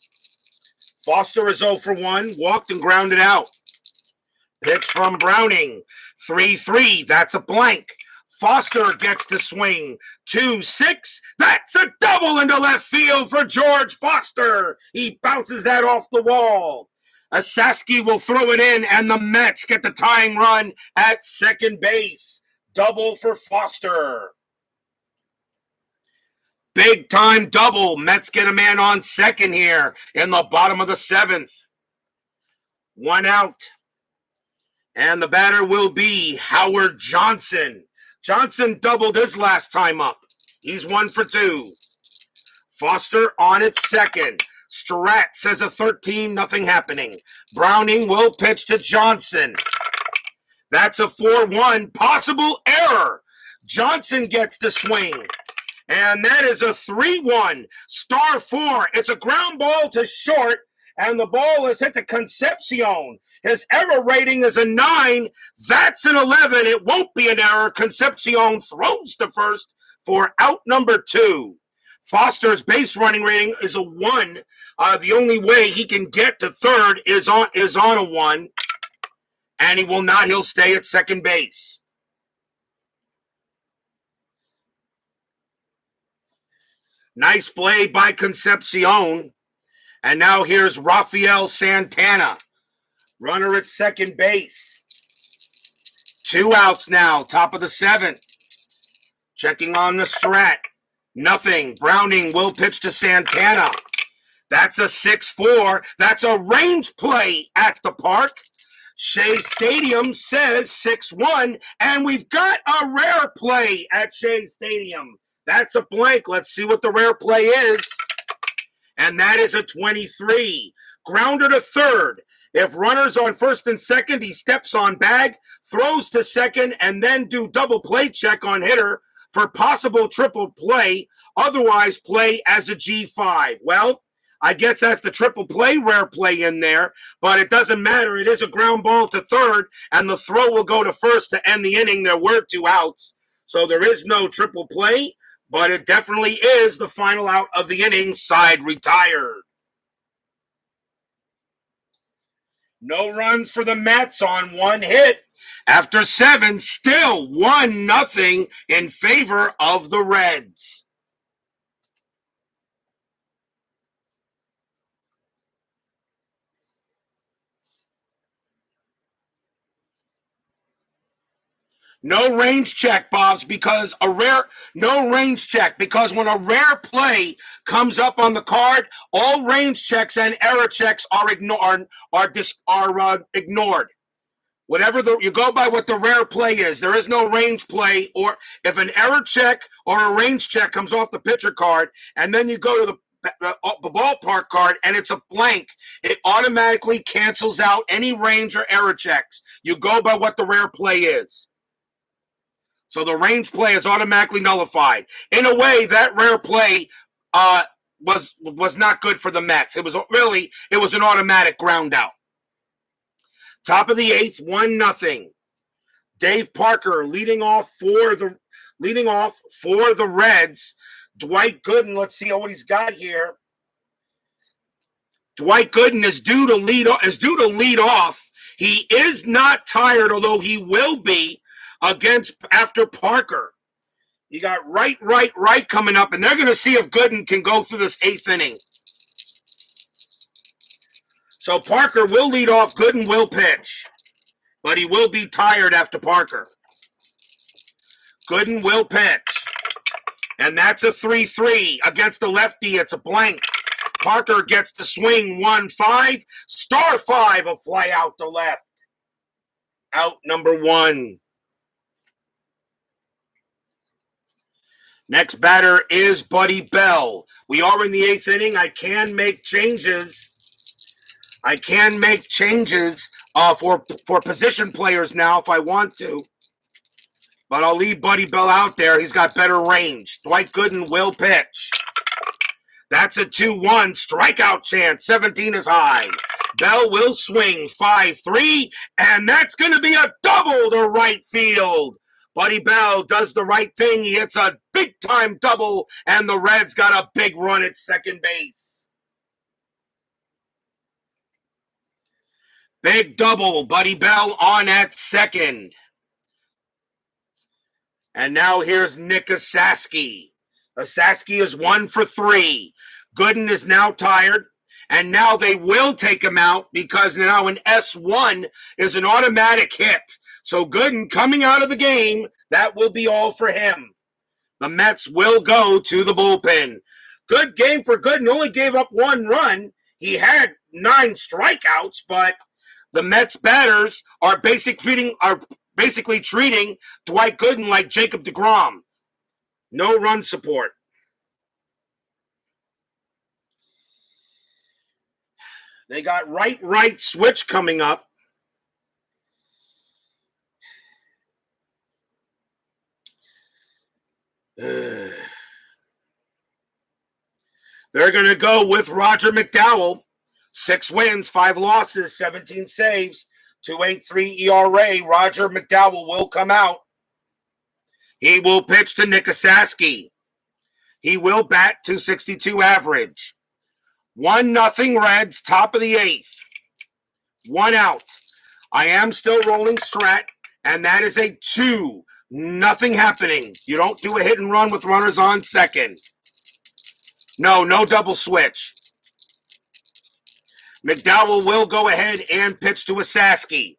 Foster is 0 for 1. Walked and grounded out. Pitch from Browning. 3-3. That's a blank. Foster gets to swing. 2-6. That's a double into left field for George Foster. He bounces that off the wall. Casaski will throw it in, and the Mets get the tying run at second base. Double for Foster. Big time double. Mets get a man on second here in the bottom of the seventh. 1 out. And the batter will be Howard Johnson. Johnson doubled his last time up. He's 1 for 2. Foster on at second. Strat says a 13, nothing happening. Browning will pitch to Johnson. That's a 4-1, possible error. Johnson gets the swing. And that is a 3-1, star 4. It's a ground ball to short, and the ball is hit to Concepcion. His error rating is a 9. That's an 11. It won't be an error. Concepcion throws to first for out number 2. Foster's base running rating is a 1. The only way he can get to third is on a 1. And he will not. He'll stay at second base. Nice play by Concepcion. And now here's Rafael Santana. Runner at second base. 2 outs now, top of the seventh. Checking on the Strat. Nothing. Browning will pitch to Santana. That's a 6-4. That's a range play at the park. Shea Stadium says 6-1, and we've got a rare play at Shea Stadium. That's a blank. Let's see what the rare play is. And that is a 23. Grounder to third. If runner's on first and second, he steps on bag, throws to second, and then do double play check on hitter for possible triple play. Otherwise, play as a G5. Well, I guess that's the triple play rare play in there, but it doesn't matter. It is a ground ball to third, and the throw will go to first to end the inning. There were 2 outs, so there is no triple play, but it definitely is the final out of the inning. Side retired. No runs for the Mets on 1 hit. After 7, still 1-0 in favor of the Reds. No range check, Bobs, because no range check, because when a rare play comes up on the card, all range checks and error checks are ignored. Whatever you go by what the rare play is. There is no range play, or if an error check or a range check comes off the pitcher card, and then you go to the ballpark card and it's a blank, it automatically cancels out any range or error checks. You go by what the rare play is. So the range play is automatically nullified. In a way, that rare play was not good for the Mets. It was an automatic ground out. Top of the 8th, 1-0. Dave Parker leading off for the Reds. Dwight Gooden, let's see what he's got here. Dwight Gooden is due to lead off He is not tired, although he will be after Parker. You got right coming up, and they're going to see if Gooden can go through this 8th inning. So Parker will lead off, Gooden will pitch, but he will be tired after Parker. Gooden will pitch, and that's a 3-3 against the lefty. It's a blank. Parker gets to swing 1-5, star 5, a fly out to left. Out number 1. Next batter is Buddy Bell. We are in the 8th inning. I can make changes. For position players now if I want to. But I'll leave Buddy Bell out there. He's got better range. Dwight Gooden will pitch. That's a 2-1 strikeout chance. 17 is high. Bell will swing 5-3, and that's going to be a double to right field. Buddy Bell does the right thing. He hits a big-time double, and the Reds got a big run at second base. Big double, Buddy Bell on at second. And now here's Nicosaski. Casaski is 1 for 3. Gooden is now tired, and now they will take him out because now an S1 is an automatic hit. So Gooden coming out of the game, that will be all for him. The Mets will go to the bullpen. Good game for Gooden. Only gave up 1 run. He had 9 strikeouts, but the Mets batters are basically treating Dwight Gooden like Jacob deGrom. No run support. They got right switch coming up. They're going to go with Roger McDowell. 6 wins, 5 losses, 17 saves, 2.83 ERA. Roger McDowell will come out. He will pitch to Nicosaski. He will bat .262 average. 1-0 Reds, top of the 8th. 1 out. I am still rolling Strat, and that is a 2. Nothing happening. You don't do a hit and run with runners on second. No double switch. McDowell will go ahead and pitch to Casaski.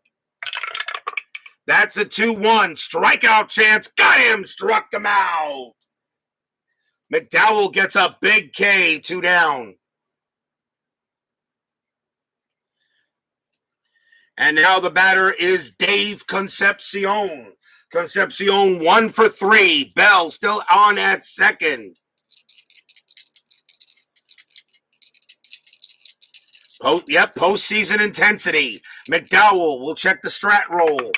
That's a 2-1. Strikeout chance. Got him. Struck him out. McDowell gets a big K. 2 down. And now the batter is Dave Concepcion. Concepcion 1 for 3. Bell still on at second. Postseason intensity. McDowell will check the strat roll.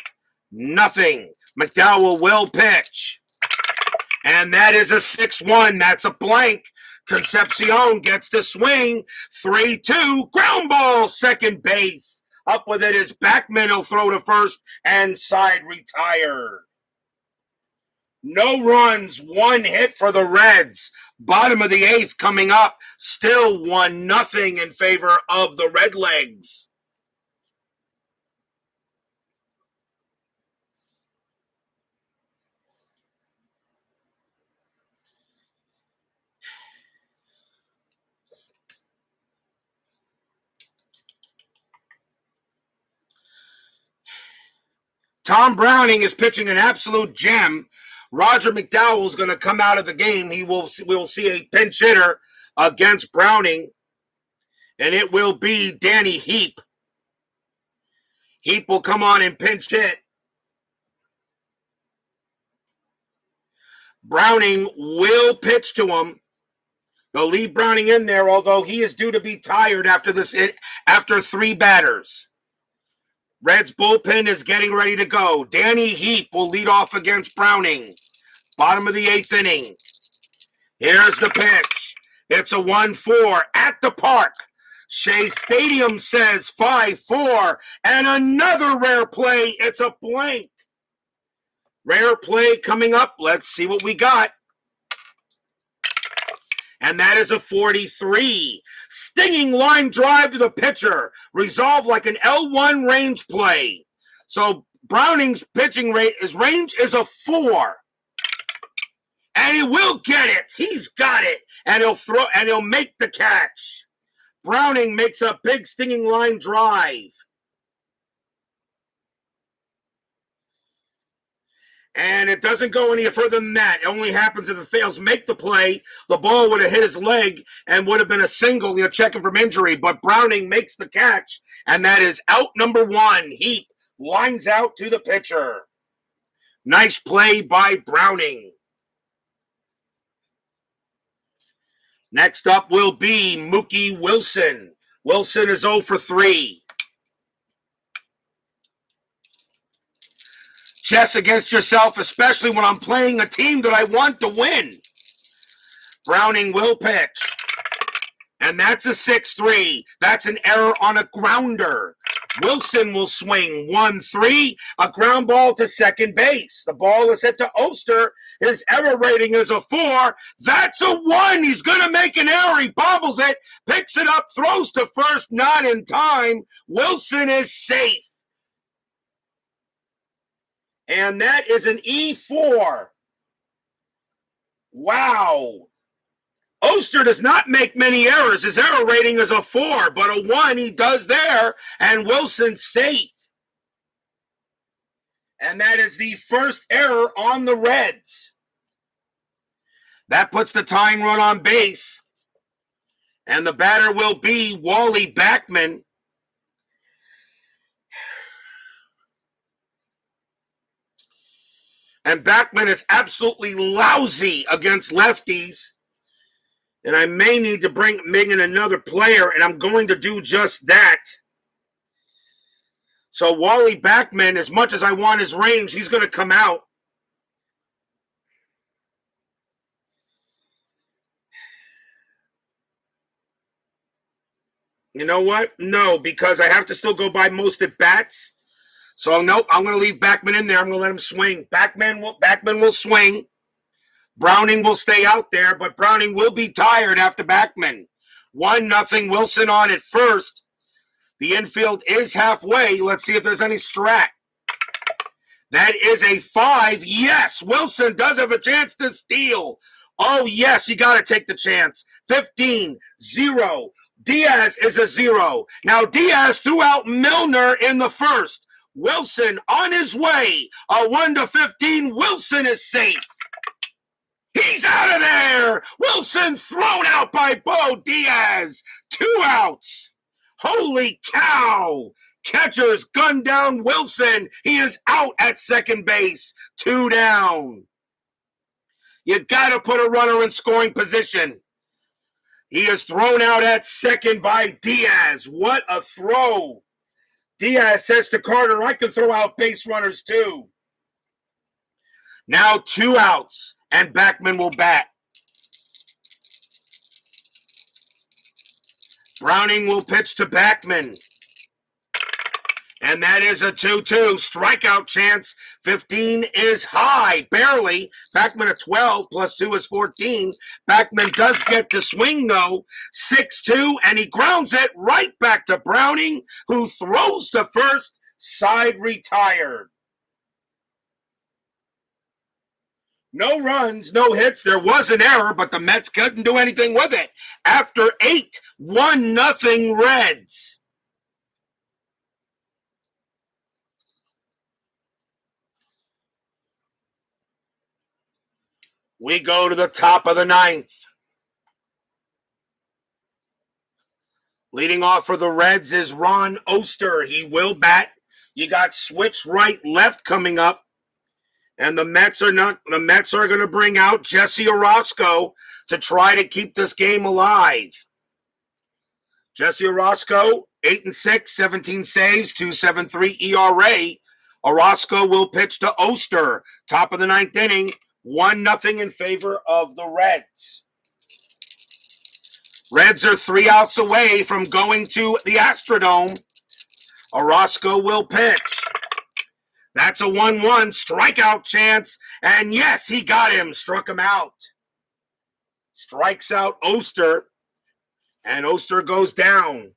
Nothing. McDowell will pitch. And that is a 6-1. That's a blank. Concepcion gets to swing. 3-2. Ground ball, second base. Up with it is Backman. Will throw to first and side retired. No runs, 1 hit for the Reds. Bottom of the 8th coming up. Still 1-0 in favor of the Redlegs. Tom Browning is pitching an absolute gem. Roger McDowell is going to come out of the game. We'll see a pinch hitter against Browning, and it will be Danny Heap. Heap will come on and pinch hit. Browning will pitch to him. They'll leave Browning in there, although he is due to be tired after 3 batters. Reds bullpen is getting ready to go. Danny Heap will lead off against Browning. Bottom of the 8th inning. Here's the pitch. It's a 1-4 at the park. Shea Stadium says 5-4. And another rare play. It's a blank. Rare play coming up. Let's see what we got. and that is a 43. Stinging line drive to the pitcher, resolved like an L1 range play. So Browning's pitching range is a 4. And he will get it. He's got it. And he'll make the catch. Browning makes a big stinging line drive. And it doesn't go any further than that. It only happens if it fails. Make the play. The ball would have hit his leg and would have been a single. You're checking from injury. But Browning makes the catch. And that is out number 1. Heap lines out to the pitcher. Nice play by Browning. Next up will be Mookie Wilson. Wilson is 0 for 3. Chess against yourself, especially when I'm playing a team that I want to win. Browning will pitch. And that's a 6-3. That's an error on a grounder. Wilson will swing 1-3, a ground ball to second base. The ball is hit to Oster. His error rating is a 4. That's a 1. He's going to make an error. He bobbles it, picks it up, throws to first, not in time. Wilson is safe. And that is an E4. Wow. Oster does not make many errors. His error rating is a 4, but a 1 he does there, and Wilson's safe. And that is the first error on the Reds. That puts the tying run on base. And the batter will be Wally Backman. And Backman is absolutely lousy against lefties. And I may need to bring in another player, and I'm going to do just that. So Wally Backman, as much as I want his range, he's going to come out. You know what? No, because I have to still go by most at bats. So nope, I'm going to leave Backman in there. I'm going to let him swing. Backman will swing. Browning will stay out there, but Browning will be tired after Backman. 1-0 Wilson on at first. The infield is halfway. Let's see if there's any strat. That is a 5. Yes, Wilson does have a chance to steal. Oh, yes, you got to take the chance. 15-0. Diaz is a 0. Now, Diaz threw out Milner in the first. Wilson on his way. A 1-15. Wilson is safe. He's out of there. Wilson's thrown out by Bo Diaz. 2 outs. Holy cow. Catchers gun down Wilson. He is out at second base. 2 down. You got to put a runner in scoring position. He is thrown out at second by Diaz. What a throw. Diaz says to Carter, I can throw out base runners too. Now 2 outs. And Backman will bat. Browning will pitch to Backman. And that is a 2-2. Strikeout chance. 15 is high. Barely. Backman at 12 plus 2 is 14. Backman does get to swing, though. 6-2. And he grounds it right back to Browning, who throws to first. Side retired. No runs, no hits. There was an error, but the Mets couldn't do anything with it. After 8, 1-0 Reds. We go to the top of the 9th. Leading off for the Reds is Ron Oster. He will bat. You got switch right, left coming up. And the Mets are going to bring out Jesse Orosco to try to keep this game alive. Jesse Orosco, 8-6, 17 saves, 2.73 ERA. Orosco will pitch to Oster. Top of the 9th inning, 1-0 in favor of the Reds. Reds are 3 outs away from going to the Astrodome. Orosco will pitch. That's a 1-1 strikeout chance. And yes, he got him. Struck him out. Strikes out Oster, and Oster goes down.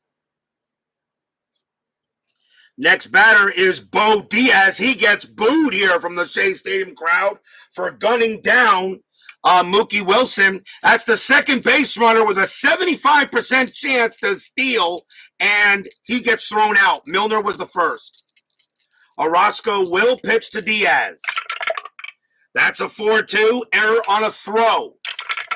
Next batter is Bo Diaz. He gets booed here from the Shea Stadium crowd for gunning down Mookie Wilson. That's the second base runner with a 75% chance to steal, and he gets thrown out. Milner was the first. Orozco will pitch to Diaz. That's a 4-2, error on a throw.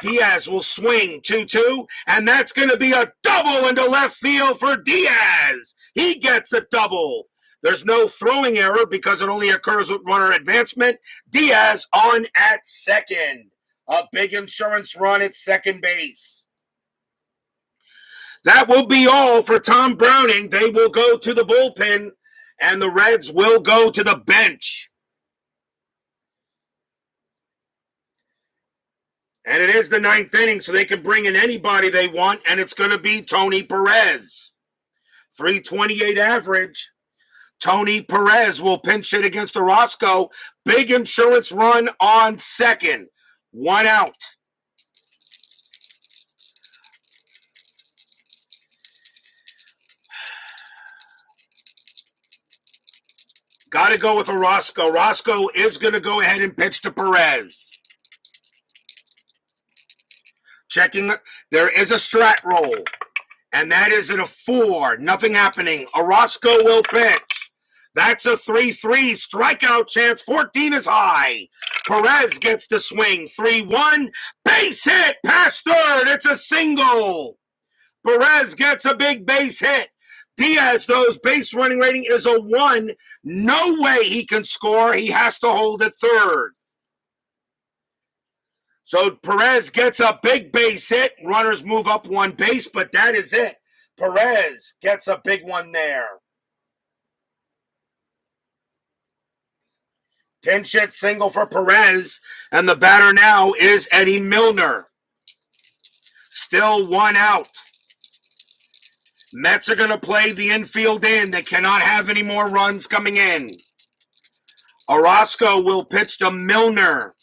Diaz will swing 2-2, and that's going to be a double into left field for Diaz. He gets a double. There's no throwing error because it only occurs with runner advancement. Diaz on at second. A big insurance run at second base. That will be all for Tom Browning. They will go to the bullpen, and the Reds will go to the bench. And it is the ninth inning, so they can bring in anybody they want, and it's going to be Tony Perez. 328 average. Tony Perez will pinch hit against Orozco. Big insurance run on second. 1 out. Got to go with Orozco. Orozco is going to go ahead and pitch to Perez. Checking, there is a strat roll, and that is in a 4. Nothing happening. Orozco will pitch. That's a 3-3. Strikeout chance. 14 is high. Perez gets to swing. 3-1. Base hit past third. It's a single. Perez gets a big base hit. Diaz, though, his base running rating is a 1. No way he can score. He has to hold at third. So Perez gets a big base hit. Runners move up 1 base, but that is it. Perez gets a big one there. Pinch hit single for Perez, and the batter now is Eddie Milner. Still 1 out. Mets are going to play the infield in. They cannot have any more runs coming in. Orozco will pitch to Milner.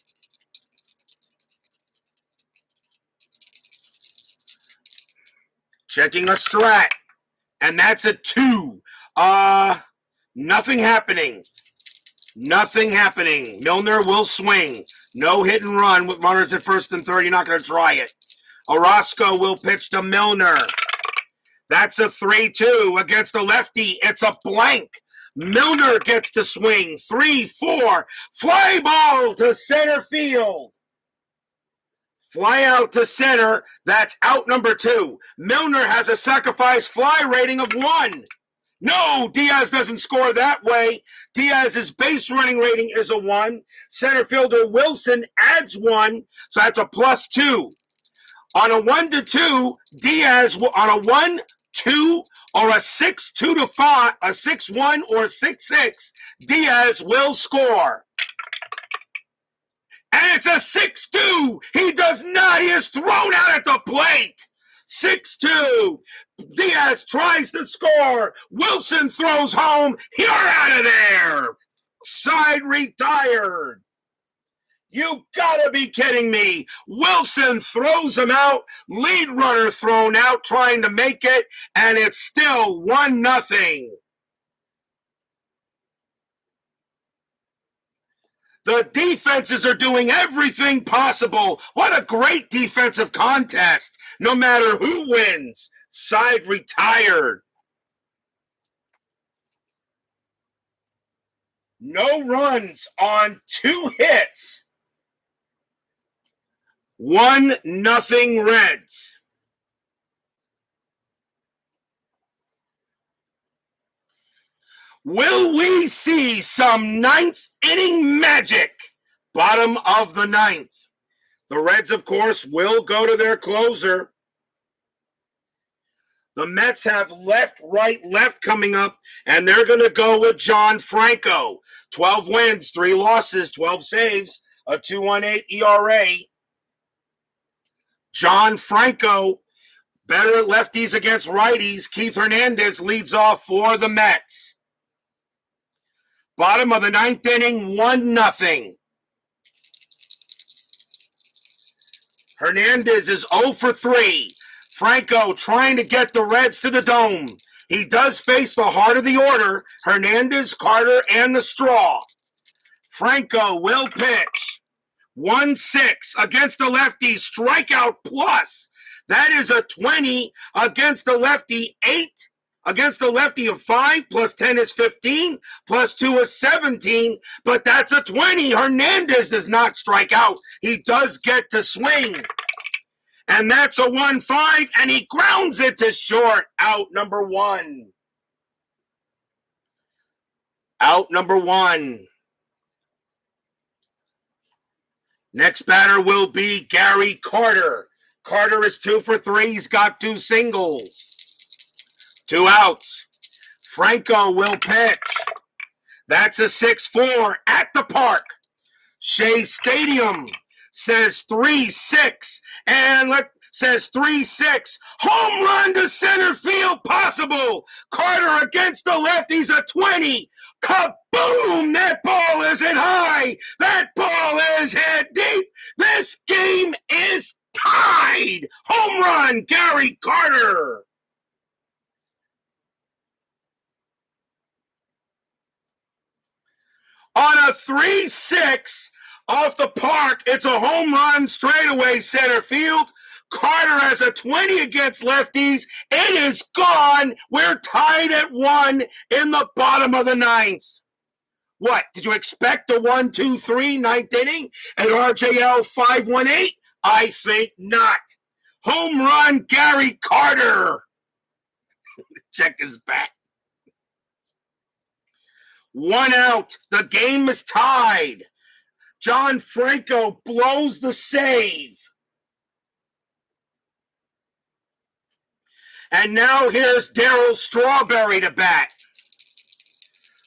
Checking a strat, and that's a 2. Nothing happening. Nothing happening. Milner will swing. No hit and run with runners at first and third. You're not going to try it. Orozco will pitch to Milner. That's a 3-2 against the lefty. It's a blank. Milner gets to swing. 3-4. Fly ball to center field. Fly out to center. That's out number 2. Milner has a sacrifice fly rating of 1. No, Diaz doesn't score that way. Diaz's base running rating is a 1. Center fielder Wilson adds 1, so that's a +2. On a 1-2, Diaz will, on a 1-2 or a 6-2 to 5, a 6-1 or 6-6, Diaz will score. And it's a 6-2. He does not. He is thrown out at the plate. 6-2. Diaz tries to score. Wilson throws home. You're out of there. Side retired. You gotta be kidding me. Wilson throws him out. Lead runner thrown out trying to make it. And it's still 1-0. The defenses are doing everything possible. What a great defensive contest. No matter who wins. Side retired. No runs on 2 hits. 1-0 Reds. Will we see some 9th inning magic? Bottom of the 9th. The Reds, of course, will go to their closer. The Mets have left, right, left coming up, and they're going to go with John Franco. 12 wins, 3 losses, 12 saves, a 2.18 ERA. John Franco, better at lefties against righties. Keith Hernandez leads off for the Mets. Bottom of the 9th inning, 1-0. Hernandez is 0 for 3. Franco trying to get the Reds to the dome. He does face the heart of the order, Hernandez, Carter, and the straw. Franco will pitch. 1-6 against the lefty, strikeout plus. That is a 20 against the lefty, 8 against the lefty of 5, plus 10 is 15, plus 2 is 17, but that's a 20. Hernandez does not strike out. He does get to swing. And that's a 1-5, and he grounds it to short. Out number 1. Out number 1. Next batter will be Gary Carter. Carter is 2 for 3. He's got 2 singles. 2 outs. Franco will pitch. That's a 6-4 at the park. Shea Stadium says 3-6. And says 3-6. Home run to center field possible. Carter against the lefties, a 20. Kaboom! That ball is hit high. That ball is hit deep. This game is tied. Home run, Gary Carter. On a 3-6 off the park, it's a home run straightaway center field. Carter has a 20 against lefties. It is gone. We're tied at 1 in the bottom of the 9th. What, did you expect a 1-2-3 ninth inning at RJL 518? I think not. Home run, Gary Carter. Check his back. 1 out. The game is tied. John Franco blows the save. And now here's Darryl Strawberry to bat.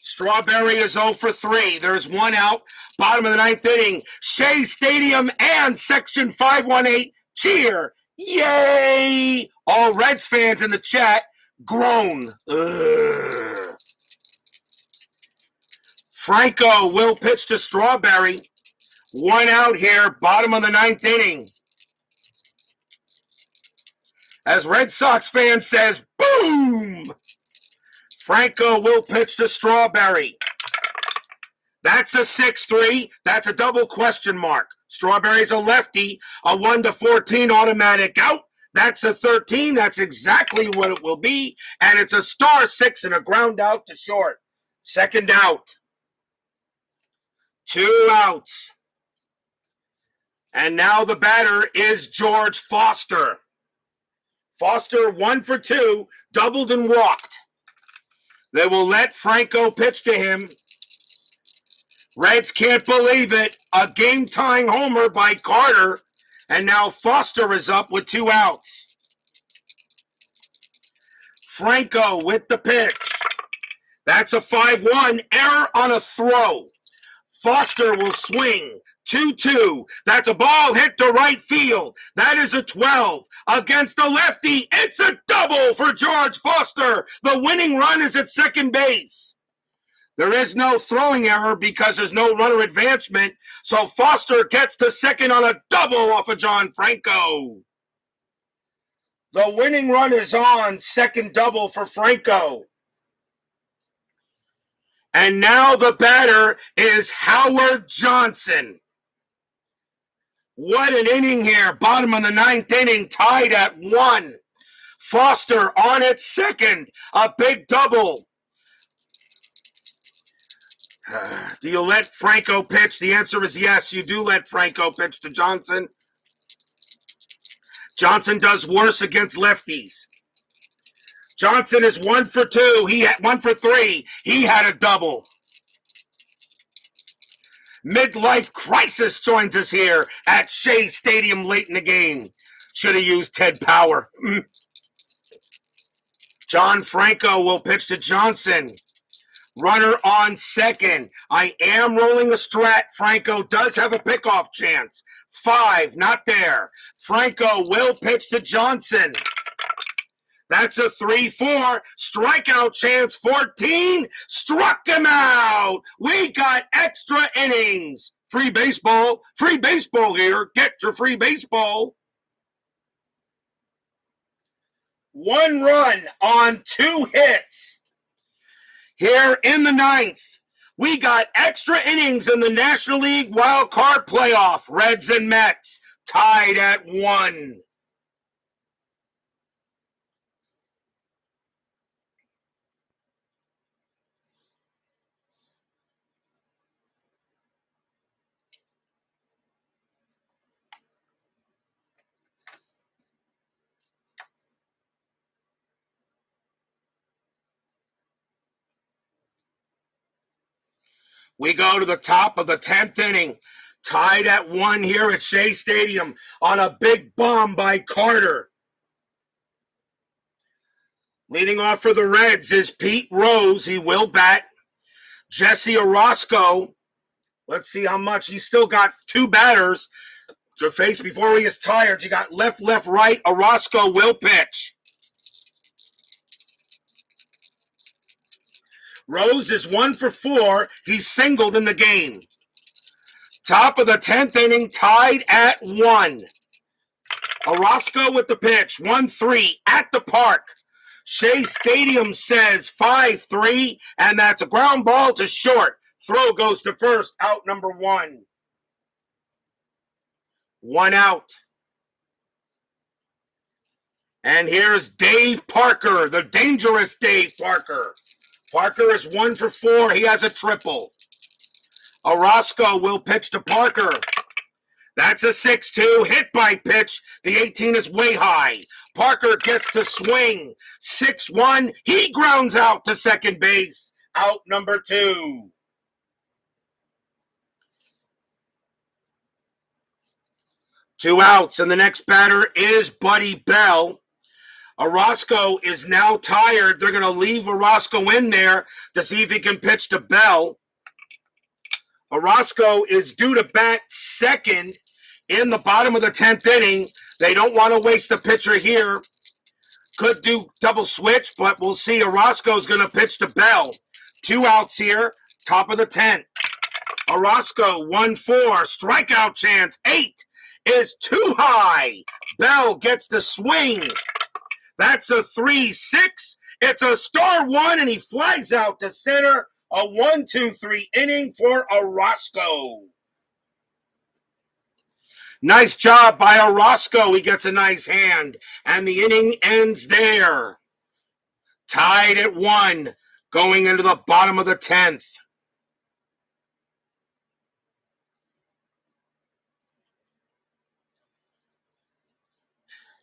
Strawberry is 0 for 3. There's 1 out. Bottom of the 9th inning. Shea Stadium and Section 518 cheer. Yay! All Reds fans in the chat groan. Ugh. Franco will pitch to Strawberry. 1 out here. Bottom of the 9th inning. As Red Sox fan says, boom! Franco will pitch to Strawberry. That's a 6-3. That's a double question mark. Strawberry's a lefty. A 1-14 automatic out. That's a 13. That's exactly what it will be. And it's a star 6 and a ground out to short. Second out. 2 outs. And now the batter is George Foster. Foster 1 for 2, doubled and walked. They will let Franco pitch to him. Reds can't believe it. A game-tying homer by Carter. And now Foster is up with 2 outs. Franco with the pitch. That's a 5-1. Error on a throw. Foster will swing. 2-2. That's a ball hit to right field. That is a 12 against the lefty. It's a double for George Foster. The winning run is at second base. There is no throwing error because there's no runner advancement. So Foster gets to second on a double off of John Franco. The winning run is on. Second double for Franco. And now the batter is Howard Johnson. What an inning here. Bottom of the 9th inning, tied at 1. Foster on at second. A big double. Do you let Franco pitch? The answer is yes, you do let Franco pitch to Johnson. Johnson does worse against lefties. Johnson is 1 for 2. He had 1 for 3. He had a double. Midlife crisis joins us here at Shea Stadium late in the game. Should have used Ted Power. John Franco will pitch to Johnson. Runner on second. I am rolling a strat. Franco does have a pickoff chance. 5, not there. Franco will pitch to Johnson. That's a 3-4. Strikeout chance 14. Struck him out. We got extra innings. Free baseball here. Get your free baseball. 1 run on 2 hits. Here in the 9th, we got extra innings in the National League Wild Card Playoff. Reds and Mets tied at 1. We go to the top of the 10th inning, tied at 1 here at Shea Stadium on a big bomb by Carter. Leading off for the Reds is Pete Rose. He will bat. Jesse Orozco. Let's see how much. He's still got 2 batters to face before he is tired. You got left, right. Orozco will pitch. Rose is 1 for 4. He's singled in the game. Top of the 10th inning, tied at 1. Orozco with the pitch, 1-3 at the park. Shea Stadium says 5-3, and that's a ground ball to short. Throw goes to first, out number 1. 1 out. And here's Dave Parker, the dangerous Dave Parker. Parker is 1 for 4. He has a triple. Orozco will pitch to Parker. That's a 6-2 hit by pitch. The 18 is way high. Parker gets to swing. 6-1. He grounds out to second base. Out number 2. Two outs, and the next batter is Buddy Bell. Orozco is now tired. They're going to leave Orozco in there to see if he can pitch to Bell. Orozco is due to bat second in the bottom of the 10th inning. They don't want to waste the pitcher here. Could do double switch, but we'll see. Orozco's going to pitch to Bell. 2 outs here, top of the 10th. Orozco, 1-4, strikeout chance, 8 is too high. Bell gets the swing. That's a 3-6. It's a star 1, and he flies out to center. A 1-2-3 inning for Orozco. Nice job by Orozco. He gets a nice hand, and the inning ends there. Tied at 1, going into the bottom of the 10th.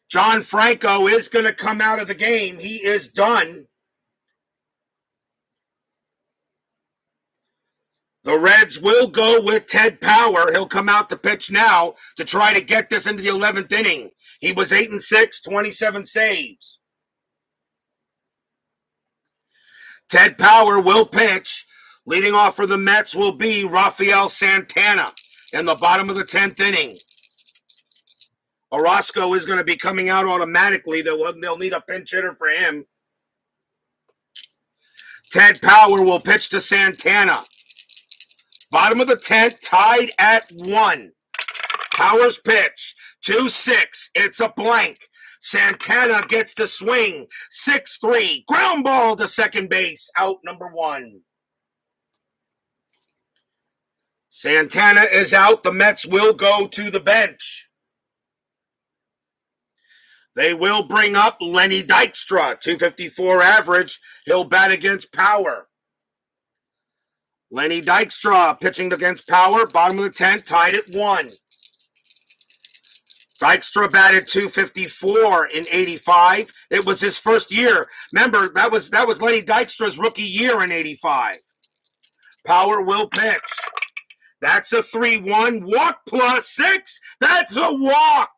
John Franco is going to come out of the game. He is done. The Reds will go with Ted Power. He'll come out to pitch now to try to get this into the 11th inning. He was 8-6, 27 saves. Ted Power will pitch. Leading off for the Mets will be Rafael Santana in the bottom of the 10th inning. Orozco is going to be coming out automatically. They'll need a pinch hitter for him. Ted Power will pitch to Santana. Bottom of the 10th, tied at 1. Power's pitch, 2-6. It's a blank. Santana gets the swing, 6-3. Ground ball to second base, out number 1. Santana is out. The Mets will go to the bench. They will bring up Lenny Dykstra, 254 average. He'll bat against Power. Lenny Dykstra pitching against Power, bottom of the 10th, tied at 1. Dykstra batted 254 in 85. It was his first year. Remember, that was Lenny Dykstra's rookie year in 85. Power will pitch. That's a 3-1. Walk plus 6. That's a walk.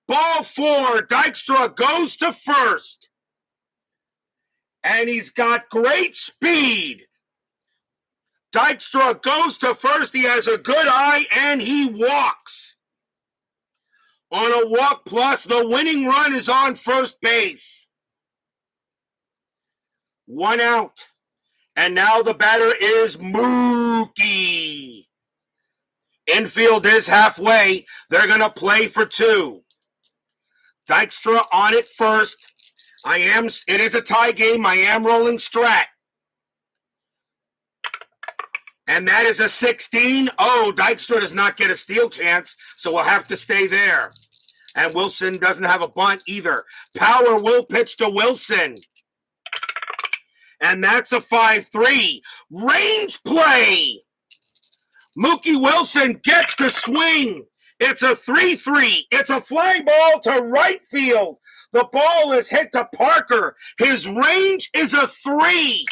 Ball 4. Dykstra goes to first. And he's got great speed. Dykstra goes to first. He has a good eye, and he walks. On a walk plus, the winning run is on first base. 1 out. And now the batter is Mookie. Infield is halfway. They're going to play for 2. Dykstra on it first. It is a tie game. I am rolling Strat. And that is a 16. Oh, Dykstra does not get a steal chance, so we'll have to stay there. And Wilson doesn't have a bunt either. Power will pitch to Wilson. And that's a 5-3. Range play. Mookie Wilson gets to swing. It's a 3-3. It's a fly ball to right field. The ball is hit to Parker. His range is a 3.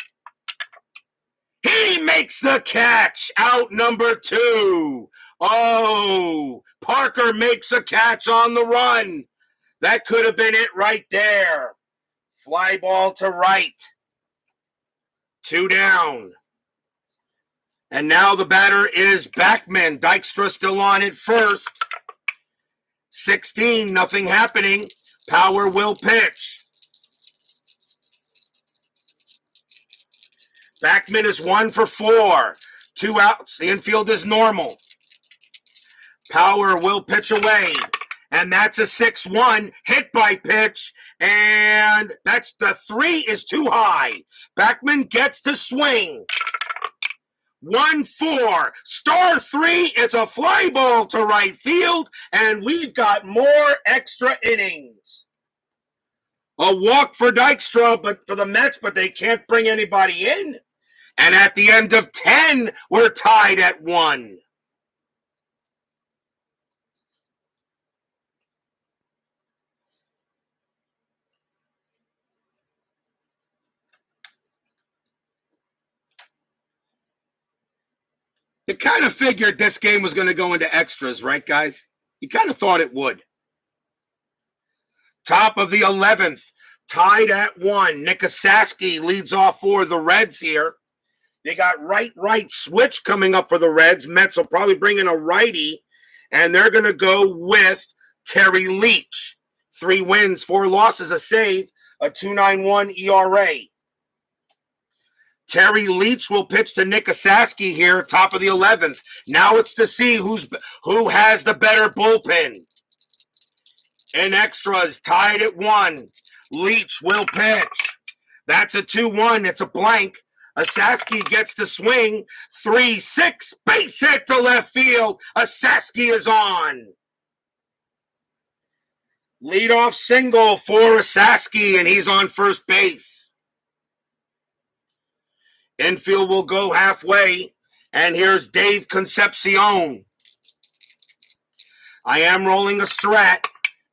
He makes the catch. Out number 2. Oh, Parker makes a catch on the run. That could have been it right there. Fly ball to right. 2 down. And now the batter is Backman. Dykstra still on at first. 16, nothing happening. Power will pitch. Backman is 1 for 4. 2 outs. The infield is normal. Power will pitch away. And that's a 6-1 hit by pitch. And that's the 3 is too high. Backman gets to swing. 1-4. Star 3. It's a fly ball to right field. And we've got more extra innings. A walk for Dykstra, but for the Mets, but they can't bring anybody in. And at the end of 10, we're tied at 1. You kind of figured this game was going to go into extras, right, guys? You kind of thought it would. Top of the 11th, tied at 1. Nicosaski leads off for the Reds here. They got right switch coming up for the Reds. Mets will probably bring in a righty, and they're going to go with Terry Leach. 3 wins, 4 losses, a save, a 2.91 ERA. Terry Leach will pitch to Nicosaski here, top of the 11th. Now it's to see who has the better bullpen. In extras, tied at 1. Leach will pitch. That's a 2-1. It's a blank. Casaski gets to swing. 3-6. Base hit to left field. Casaski is on. Leadoff single for Casaski, and he's on first base. Infield will go halfway, and here's Dave Concepcion. I am rolling a Strat,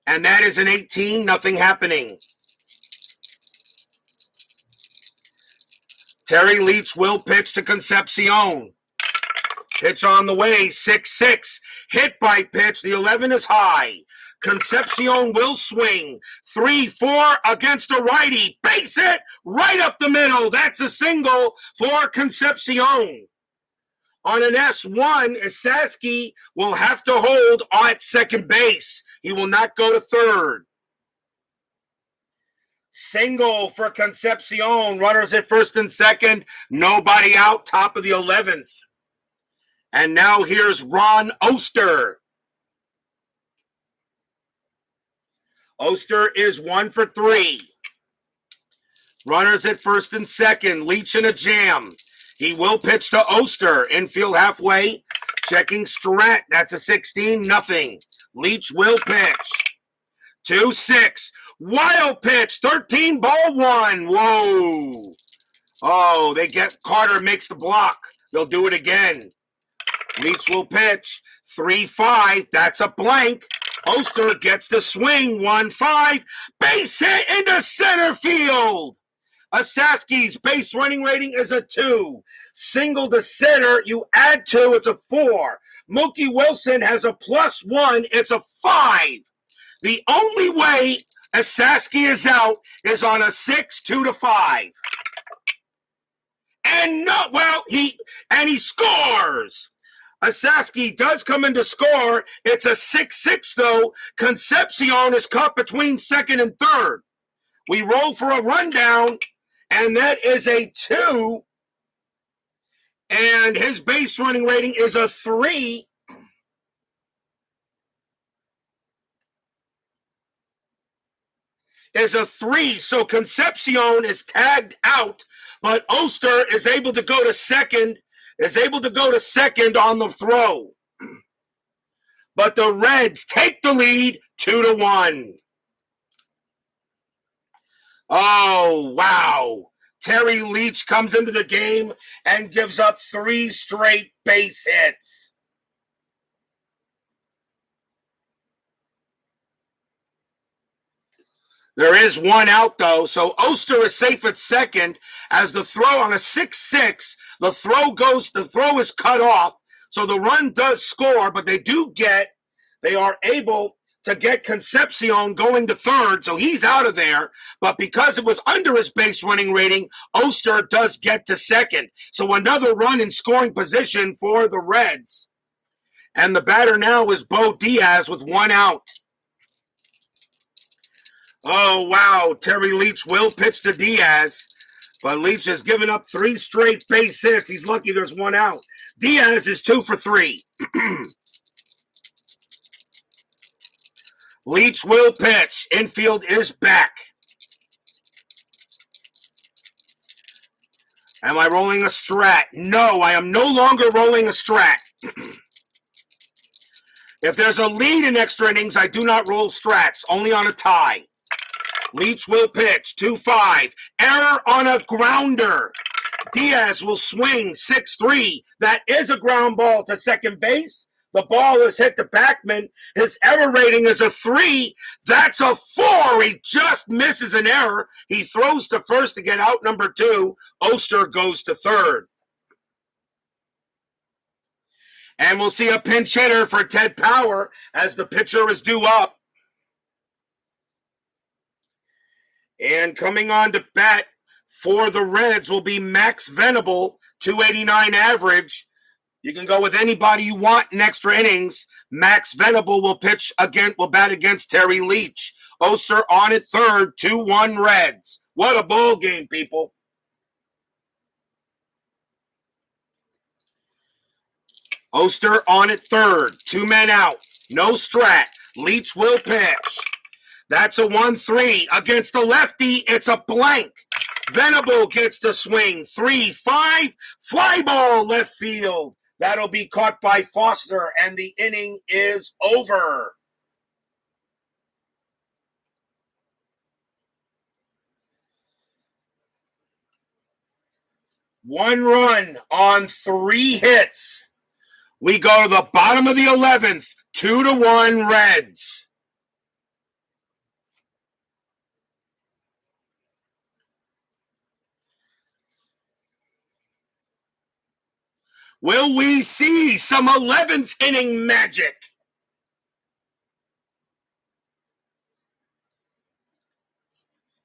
and that is an 18, nothing happening. Terry Leach will pitch to Concepcion. Pitch on the way, 6-6. Hit by pitch, the 11 is high. Concepcion will swing. 3-4 against a righty. Base hit right up the middle. That's a single for Concepcion. On an S1, Casaski will have to hold at second base. He will not go to third. Single for Concepcion. Runners at first and second. Nobody out. Top of the 11th. And now here's Ron Oster. Oster is 1 for 3. Runners at first and second. Leach in a jam. He will pitch to Oster. Infield halfway. Checking Strat. That's a 16, nothing. Leach will pitch. 2-6. Wild pitch. 13 ball 1. Whoa. Oh, Carter makes the block. They'll do it again. Leach will pitch. 3-5. That's a blank. Oster gets to swing. 1-5. Base hit into center field. Casaski's base running rating is a 2. Single to center, you add 2, it's a 4. Mookie Wilson has a +1, it's a 5. The only way Casaski is out is on a 6, 2-5. And he scores. Casaski does come in to score. It's a 6-6 though. Concepcion is caught between second and third. We roll for a rundown, and that is a 2. And his base running rating is a 3. is a 3, so Concepcion is tagged out, but Oster is able to go to second, on the throw. But the Reds take the lead 2-1. Oh, wow. Terry Leach comes into the game and gives up 3 straight base hits. There is 1 out, though, so Oster is safe at second as the throw on a 6-6. The throw is cut off, so the run does score, but they are able to get Concepcion going to third, so he's out of there. But because it was under his base running rating, Oster does get to second. So another run in scoring position for the Reds. And the batter now is Bo Diaz with 1 out. Oh, wow. Terry Leach will pitch to Diaz, but Leach has given up 3 straight base hits. He's lucky there's 1 out. Diaz is 2 for 3. Leach will pitch. Infield is back. Am I rolling a strat? No, I am no longer rolling a strat. If there's a lead in extra innings, I do not roll strats, only on a tie. Leach will pitch, 2-5. Error on a grounder. Diaz will swing, 6-3. That is a ground ball to second base. The ball is hit to Backman. His error rating is a 3. That's a 4. He just misses an error. He throws to first to get out number 2. Oster goes to third. And we'll see a pinch hitter for Ted Power as the pitcher is due up. And coming on to bat for the Reds will be Max Venable, 289 average. You can go with anybody you want in extra innings. Max Venable will bat against Terry Leach. Oster on at third, 2-1 Reds. What a ball game, people. Oster on at third, 2 men out. No strat. Leach will pitch. That's a 1-3 against the lefty. It's a blank. Venable gets to swing. 3-5. Fly ball left field. That'll be caught by Foster, and the inning is over. One run on 3 hits. We go to the bottom of the 11th. 2-1 Reds. Will we see some 11th inning magic?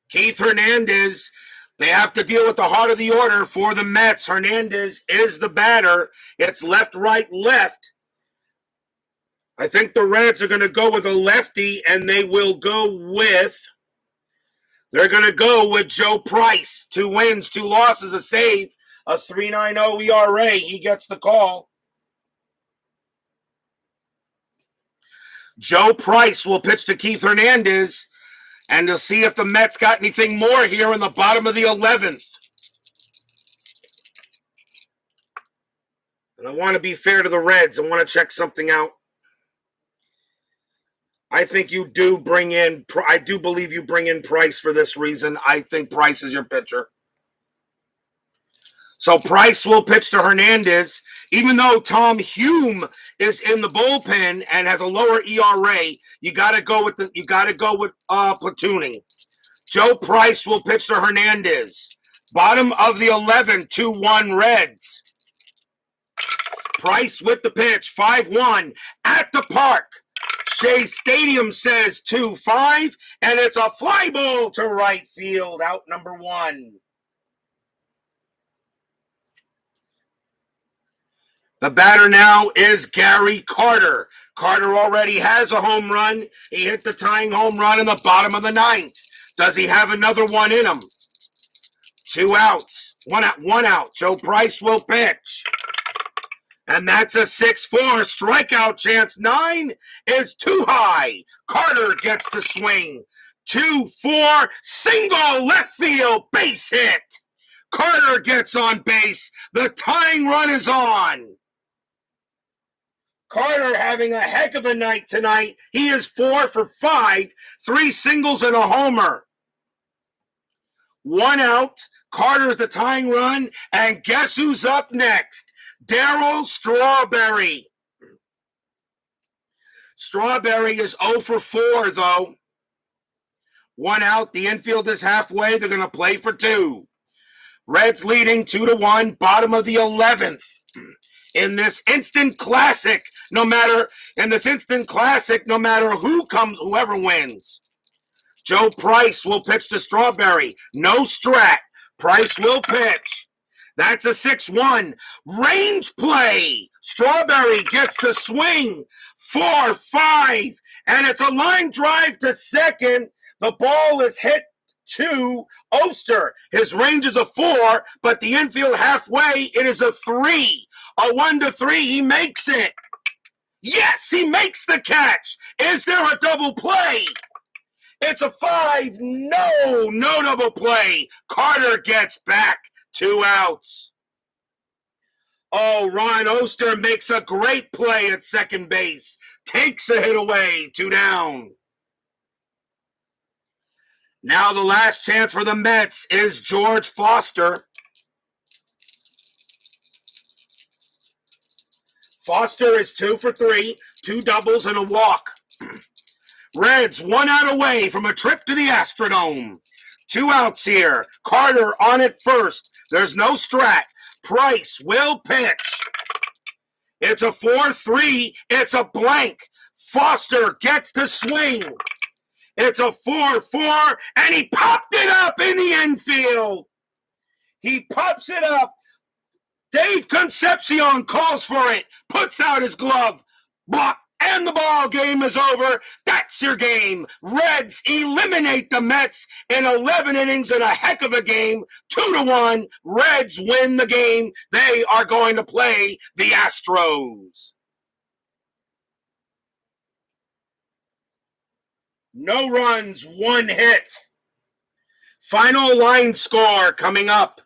Keith Hernandez, they have to deal with the heart of the order for the Mets. Hernandez is the batter. It's left, right, left. I think the Reds are going to go with a lefty, and they're going to go with Joe Price. 2 wins, 2 losses, a save. A 3.90 ERA. He gets the call. Joe Price will pitch to Keith Hernandez, and to see if the Mets got anything more here in the bottom of the 11th. And I want to be fair to the Reds. I want to check something out. I think you do I do believe you bring in Price for this reason. I think Price is your pitcher. So Price will pitch to Hernandez, even though Tom Hume is in the bullpen and has a lower ERA. You got to go with platooning. Joe Price will pitch to Hernandez. Bottom of the 11th, 2-1 Reds. Price with the pitch, 5-1 at the park. Shea Stadium says 2-5, and it's a fly ball to right field, out number 1. The batter now is Gary Carter. Carter already has a home run. He hit the tying home run in the bottom of the 9th. Does he have another one in him? 2 outs. One out. Joe Price will pitch. And that's a 6-4 strikeout chance. 9 is too high. Carter gets to swing. 2-4, single, left field, base hit. Carter gets on base. The tying run is on. Carter having a heck of a night tonight. He is 4 for 5, 3 singles and a homer. 1 out. Carter's the tying run. And guess who's up next? Darryl Strawberry. Strawberry is 0 for 4, though. 1 out. The infield is halfway. They're going to play for 2. Reds leading 2-1, bottom of the 11th. In this instant classic, no matter who comes, whoever wins. Joe Price will pitch to Strawberry. No Strat. Price will pitch. That's a 6-1. Range play. Strawberry gets the swing. 4-5. And it's a line drive to second. The ball is hit to Oster. His range is a 4, but the infield halfway, it is a 3. A 1-3, he makes it. Yes, he makes the catch. Is there a double play? It's a 5. No double play. Carter gets back. 2 outs. Oh, Ron Oster makes a great play at second base. Takes a hit away. 2 down. Now the last chance for the Mets is George Foster. Foster is 2 for 3, 2 doubles and a walk. Reds 1 out away from a trip to the Astrodome. 2 outs here. Carter on at first. There's no Strat. Price will pitch. It's a 4-3. It's a blank. Foster gets the swing. It's a 4-4, and he popped it up in the infield. He pops it up. Dave Concepcion calls for it, puts out his glove, block, and the ball game is over. That's your game. Reds eliminate the Mets in 11 innings and a heck of a game. 2-1. Reds win the game. They are going to play the Astros. No runs, 1 hit. Final line score coming up.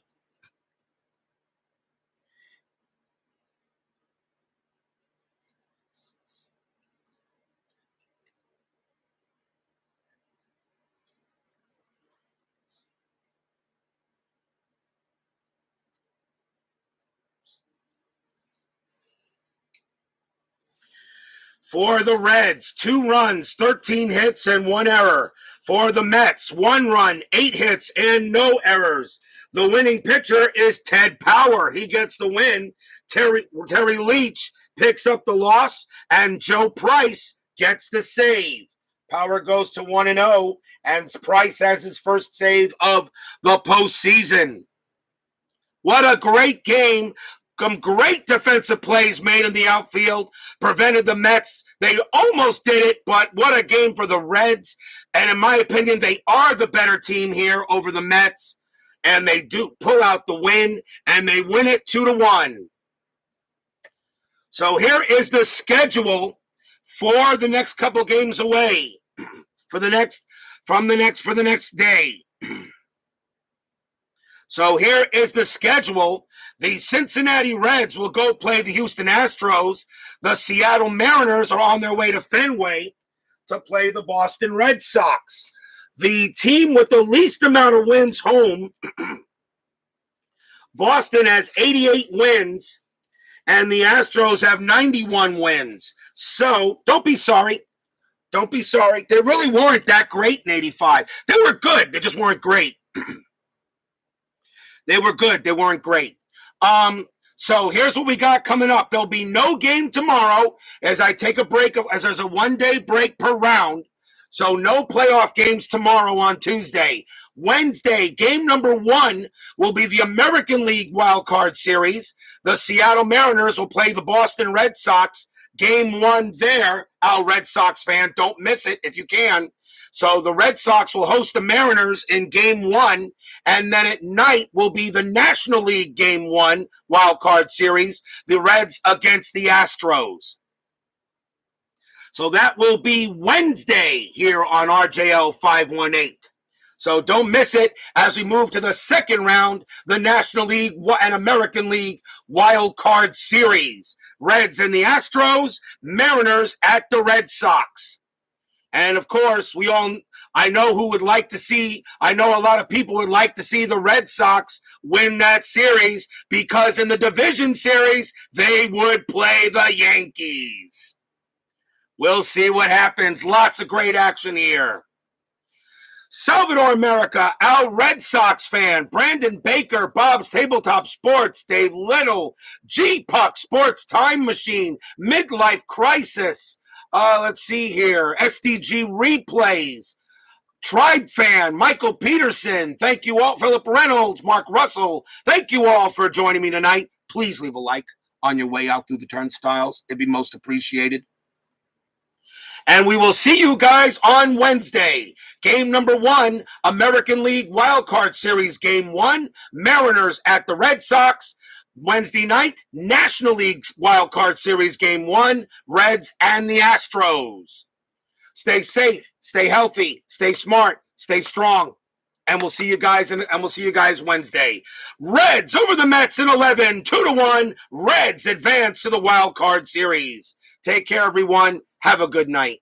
For the Reds, 2 runs, 13 hits, and 1 error. For the Mets, 1 run, 8 hits, and no errors. The winning pitcher is Ted Power. He gets the win. Terry Leach picks up the loss, and Joe Price gets the save. Power goes to 1-0, and Price has his first save of the postseason. What a great game. Some great defensive plays made in the outfield, prevented the Mets. They almost did it, but what a game for the Reds. And in my opinion, they are the better team here over the Mets. And they do pull out the win, and they win it 2-1. So here is the schedule for the next couple games away, for the next day. So here is the schedule. The Cincinnati Reds will go play the Houston Astros. The Seattle Mariners are on their way to Fenway to play the Boston Red Sox. The team with the least amount of wins home, Boston has 88 wins, and the Astros have 91 wins. So don't be sorry. Don't be sorry. They really weren't that great in 85. They were good. They just weren't great. They were good. They weren't great. So here's what we got coming up. There'll be no game tomorrow as I take a break, as there's a 1-day break per round. So no playoff games tomorrow on Tuesday. Wednesday, game number 1 will be the American League Wild Card Series. The Seattle Mariners will play the Boston Red Sox. Game 1 there, Al Red Sox fan. Don't miss it if you can. So the Red Sox will host the Mariners in game 1, and then at night will be the National League game 1 wild card series, the Reds against the Astros. So that will be Wednesday here on RJL 518. So don't miss it as we move to the second round, the National League and American League Wild Card Series. Reds and the Astros, Mariners at the Red Sox. And of course, I know a lot of people would like to see the Red Sox win that series because in the division series, they would play the Yankees. We'll see what happens. Lots of great action here. Salvador America, our Red Sox fan, Brandon Baker, Bob's Tabletop Sports, Dave Little, G-Puck Sports Time Machine, Midlife Crisis, let's see here, SDG Replays, Tribe Fan, Michael Peterson, thank you all, Philip Reynolds, Mark Russell, thank you all for joining me tonight. Please leave a like on your way out through the turnstiles. It'd be most appreciated. And we will see you guys on Wednesday. Game number 1, American League Wildcard Series Game 1, Mariners at the Red Sox. Wednesday night, National League Wildcard Series Game 1, Reds and the Astros. Stay safe, stay healthy, stay smart, stay strong. And we'll see you guys Wednesday. Reds over the Mets in 11, 2-1. Reds advance to the Wild Card Series. Take care, everyone. Have a good night.